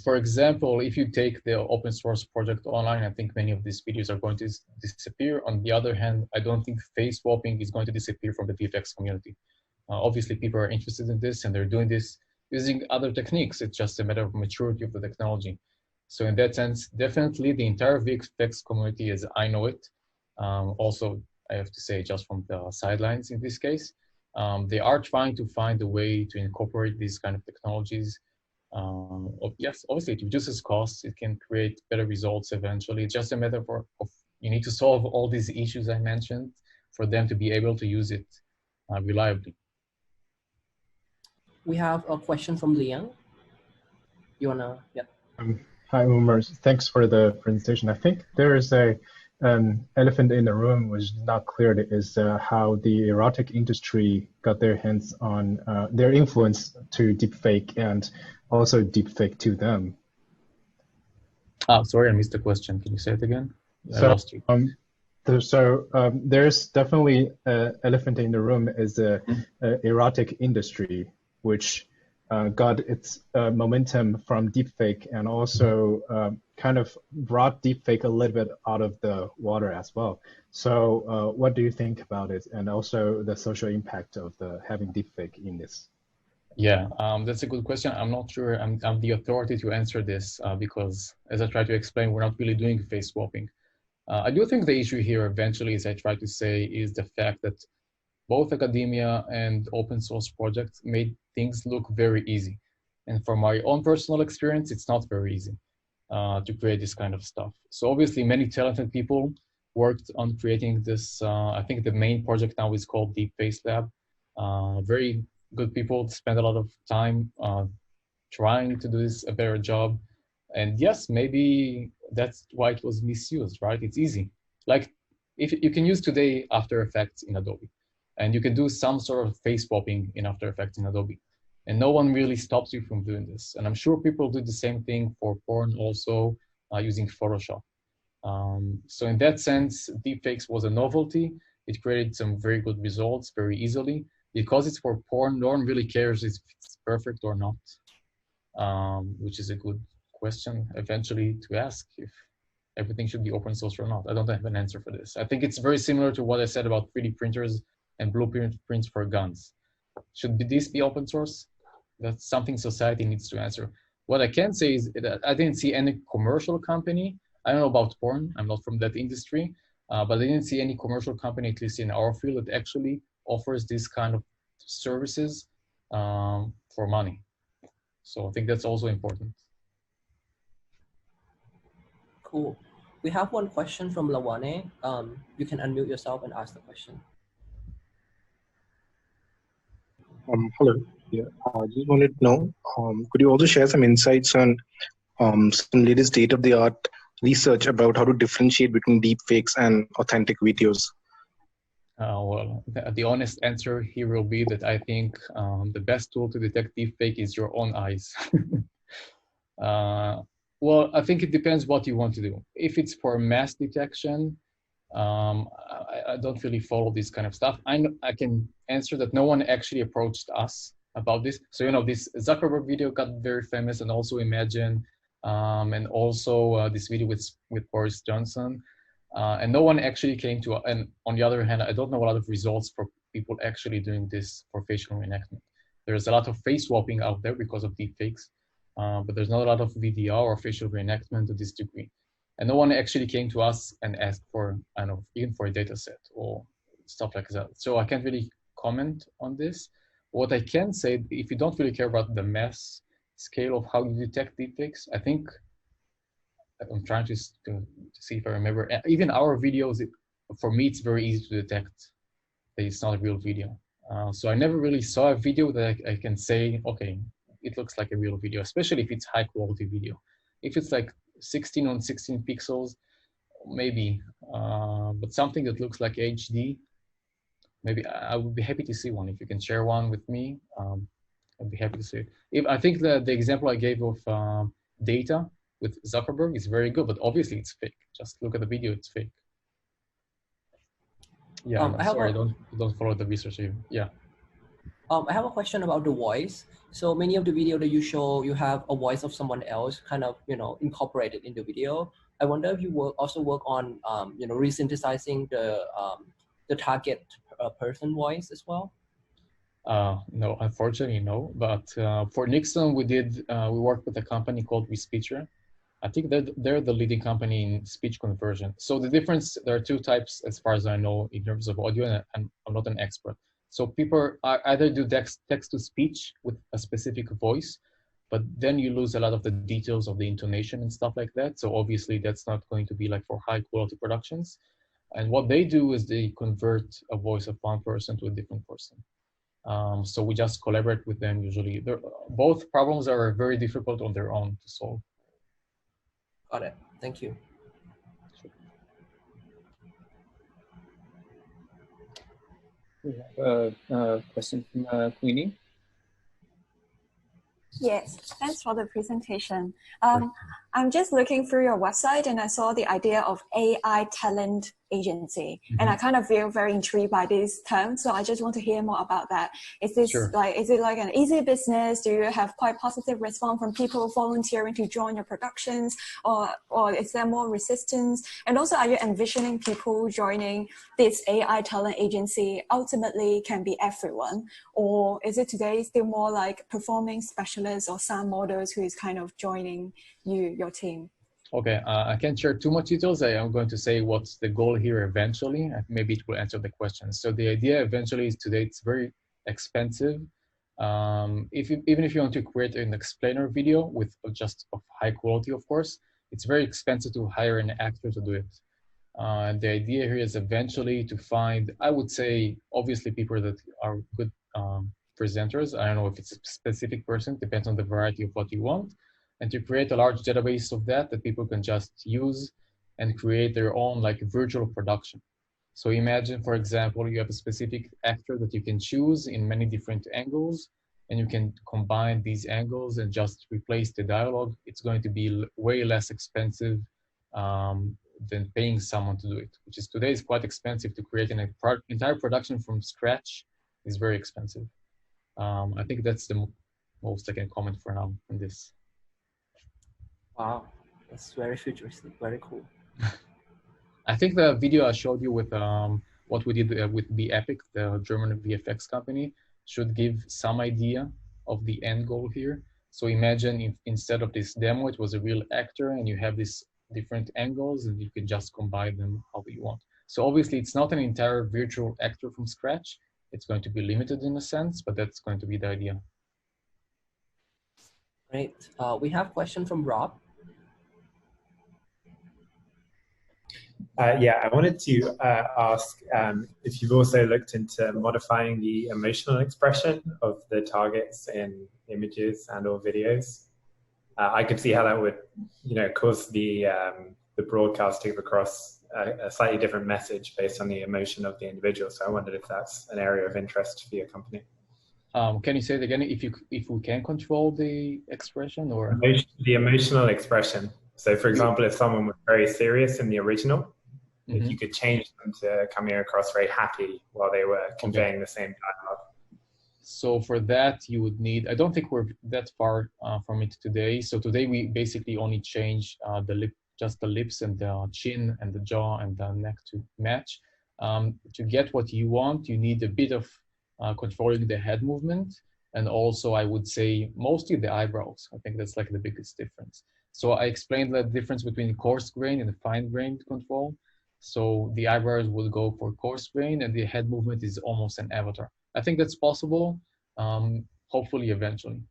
C: For example, if you take the open source project online, I think many of these videos are going to disappear. On the other hand, I don't think face swapping is going to disappear from the VFX community. Obviously, people are interested in this and they're doing this using other techniques. It's just a matter of maturity of the technology. So in that sense, definitely the entire VFX community as I know it, also, I have to say, just from the sidelines in this case, they are trying to find a way to incorporate these kind of technologies. Yes, obviously it reduces costs, it can create better results eventually. It's just a matter of you need to solve all these issues I mentioned for them to be able to use it reliably.
E: We have a question from Liang. You wanna, yeah.
G: Hi, Umar. Thanks for the presentation. I think there is a elephant in the room which is not clear, is how the erotic industry got their hands on their influence to deepfake and also deepfake to them.
C: Sorry, I missed the question. Can you say it again? I
G: So,
C: lost you.
G: There's definitely an elephant in the room is the erotic industry, which got its momentum from deepfake and also kind of brought deepfake a little bit out of the water as well. So what do you think about it, and also the social impact of having deepfake in this?
C: Yeah, that's a good question. I'm not sure I'm the authority to answer this because, as I try to explain, we're not really doing face swapping. I do think the issue here eventually, as I try to say, is the fact that both academia and open source projects made things look very easy. And from my own personal experience, it's not very easy to create this kind of stuff. So obviously many talented people worked on creating this. I think the main project now is called Deepfakes Lab. Very good people spend a lot of time trying to do this a better job. And yes, maybe that's why it was misused, right? It's easy. Like if you can use today After Effects in Adobe, and you can do some sort of face swapping in After Effects in Adobe. And no one really stops you from doing this. And I'm sure people do the same thing for porn also using Photoshop. So in that sense, deepfakes was a novelty, It created some very good results very easily. Because it's for porn, no one really cares if it's perfect or not, which is a good question eventually to ask, if everything should be open source or not. I don't have an answer for this. I think it's very similar to what I said about 3D printers and blueprints for guns. Should this be open source? That's something society needs to answer. What I can say is that I didn't see any commercial company. I don't know about porn. I'm not from that industry, but I didn't see any commercial company, at least in our field, that actually offers this kind of services for money. So I think that's also important.
E: Cool. We have one question from Lawane. You can unmute yourself and ask the question.
H: Hello. Yeah, I just wanted to know, could you also share some insights on some latest state-of-the-art research about how to differentiate between deepfakes and authentic videos?
C: Well, the honest answer here will be that I think the best tool to detect deepfake is your own eyes. Well, I think it depends what you want to do. If it's for mass detection, I don't really follow this kind of stuff. I can answer that no one actually approached us about this. So, you know, this Zuckerberg video got very famous, and also Imagine, and also this video with Boris Johnson. And no one actually came to, and on the other hand, I don't know a lot of results for people actually doing this for facial reenactment. There's a lot of face swapping out there because of deepfakes, but there's not a lot of VDR or facial reenactment to this degree. And no one actually came to us and asked for, I don't know, even for a data set or stuff like that. So I can't really comment on this. What I can say, if you don't really care about the mass scale of how you detect deepfakes, I think, I'm trying to see if I remember, even our videos, for me, it's very easy to detect that it's not a real video. So I never really saw a video that I can say, okay, it looks like a real video, especially if it's high quality video. If it's like 16 on 16 pixels, maybe, but something that looks like HD, maybe I would be happy to see one. If you can share one with me, I'd be happy to see it. I think the example I gave of data with Zuckerberg is very good, but obviously it's fake. Just look at the video, it's fake. Yeah, I'm sorry, don't follow the research here. Yeah.
E: I have a question about the voice. So many of the video that you show, you have a voice of someone else kind of, you know, incorporated in the video. I wonder if you also work on, you know, resynthesizing the target person voice as well?
C: No, unfortunately, no. But for Nixon, we worked with a company called Respeecher. I think they're the leading company in speech conversion. So the difference, there are two types as far as I know in terms of audio, and I'm not an expert. So people either do text to speech with a specific voice, but then you lose a lot of the details of the intonation and stuff like that. So obviously that's not going to be like for high quality productions. And what they do is they convert a voice of one person to a different person. So we just collaborate with them usually. Both problems are very difficult on their own to solve.
E: Got it. Thank you.
D: We have a question from Queenie.
J: Yes, thanks for the presentation. I'm just looking through your website and I saw the idea of AI talent agency, and I kind of feel very intrigued by this term. So I just want to hear more about that. Is this is it like an easy business? Do you have quite positive response from people volunteering to join your productions, or is there more resistance? And also, are you envisioning people joining this AI talent agency ultimately can be everyone, or is it today still more like performing specialists or sound models who is kind of joining your team?
C: Okay, I can't share too much details. I am going to say what's the goal here eventually. Maybe it will answer the question. So the idea eventually is today it's very expensive. Even if you want to create an explainer video with just of high quality, of course, it's very expensive to hire an actor to do it. And the idea here is eventually to find, I would say, obviously people that are good presenters. I don't know if it's a specific person, depends on the variety of what you want. And to create a large database of that people can just use and create their own like virtual production. So imagine, for example, you have a specific actor that you can choose in many different angles, and you can combine these angles and just replace the dialogue. It's going to be way less expensive than paying someone to do it, which is today is quite expensive. To create an entire production from scratch is very expensive. I think that's the most I can comment for now on this.
E: Wow, that's very futuristic, very cool.
C: I think the video I showed you with what we did with Be Epic, the German VFX company, should give some idea of the end goal here. So imagine if instead of this demo, it was a real actor and you have these different angles and you can just combine them however you want. So obviously it's not an entire virtual actor from scratch. It's going to be limited in a sense, but that's going to be the idea.
E: Great. We have a question from Rob.
F: Yeah, I wanted to ask if you've also looked into modifying the emotional expression of the targets in images and or videos. I could see how that would, cause the broadcast to come across a slightly different message based on the emotion of the individual. So I wondered if that's an area of interest for your company.
C: Can you say it again? If we can control the expression or
F: the emotional expression. So, for example, if someone was very serious in the original, if you could change them to coming across very happy while they were conveying the same dialogue.
C: So for that, you would need, I don't think we're that far from it today. So today we basically only change just the lips and the chin and the jaw and the neck to match. To get what you want, you need a bit of controlling the head movement. And also I would say mostly the eyebrows. I think that's like the biggest difference. So I explained the difference between coarse grain and fine grained control. So the eyebrows will go for coarse grain and the head movement is almost an avatar. I think that's possible, hopefully eventually.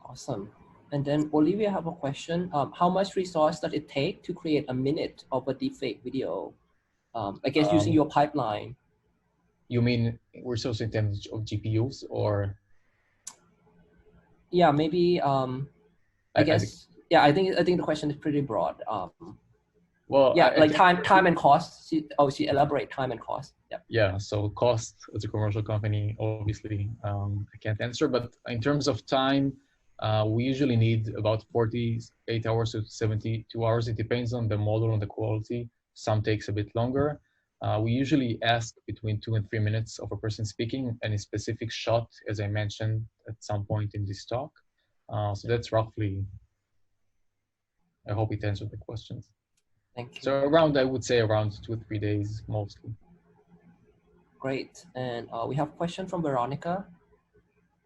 E: Awesome. And then Olivia have a question. How much resource does it take to create a minute of a deepfake video? I guess using your pipeline.
C: You mean resource in terms of GPUs or?
E: Yeah, maybe, I guess, yeah, I think the question is pretty broad.
C: Well,
E: yeah, like time and cost. She elaborate time and cost. Yeah.
C: Yeah. So cost as a commercial company, obviously, I can't answer. But in terms of time, we usually need about 48 hours to 72 hours. It depends on the model and the quality. Some takes a bit longer. We usually ask between 2 and 3 minutes of a person speaking and a specific shot, as I mentioned at some point in this talk. So that's roughly. I hope it answered the questions.
E: Thank you.
C: So around, I would say around 2 or 3 days mostly.
E: Great. And we have a question from Veronica.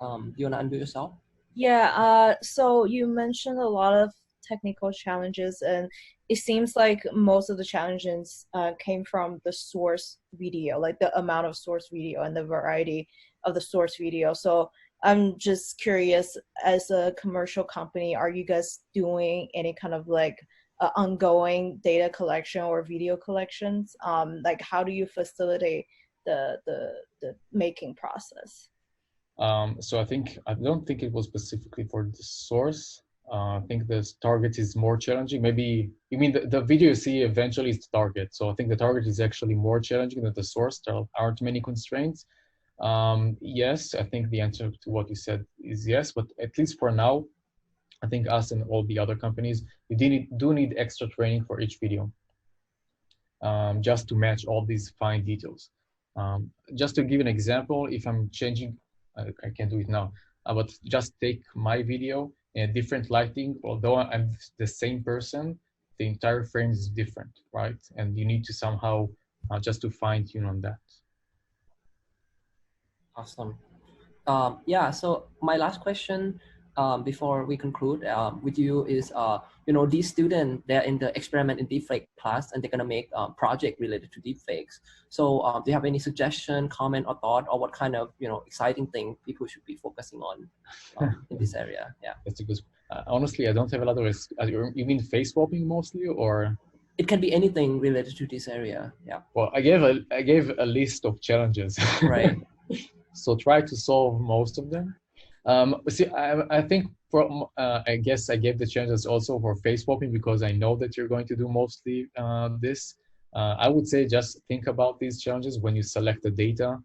E: Do you want to unmute yourself?
K: Yeah, so you mentioned a lot of technical challenges, and it seems like most of the challenges came from the source video, like the amount of source video and the variety of the source video. So I'm just curious, as a commercial company, are you guys doing any kind of like ongoing data collection or video collections? Like how do you facilitate the making process?
C: So I don't think it was specifically for the source. I think the target is more challenging. Maybe, you mean the video you see eventually is the target. So I think the target is actually more challenging than the source. There aren't many constraints. Yes, I think the answer to what you said is yes, but at least for now, I think us and all the other companies, we do need extra training for each video, just to match all these fine details. Just to give an example, if I'm changing, I can't do it now, but just take my video in a different lighting, although I'm the same person, the entire frame is different, right? And you need to somehow just to fine tune on that.
E: Awesome. Yeah, so my last question before we conclude with you is, these students, they're in the experiment in deepfake class and they're gonna make a project related to deepfakes. So do you have any suggestion, comment or thought, or what kind of, exciting thing people should be focusing on in this area? Yeah.
C: That's a good, honestly, I don't have a lot of, you mean face swapping mostly, or?
E: It can be anything related to this area, yeah.
C: Well, I gave a list of challenges.
E: Right.
C: So try to solve most of them. See, I think I guess I gave the challenges also for face swapping because I know that you're going to do mostly this. I would say just think about these challenges when you select the data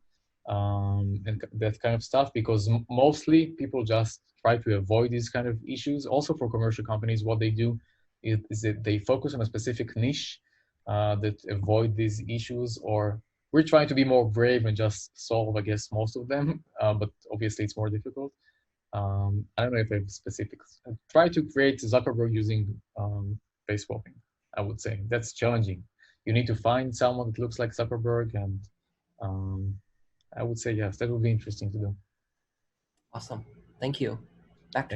C: and that kind of stuff, because mostly people just try to avoid these kind of issues. Also for commercial companies, what they do Is it they focus on a specific niche that avoid these issues, or we're trying to be more brave and just solve, I guess, most of them, but obviously it's more difficult. I don't know if I have specifics. Try to create Zuckerberg using face swapping, I would say. That's challenging. You need to find someone that looks like Zuckerberg, and I would say, yes, that would be interesting to do.
E: Awesome. Thank you. Back to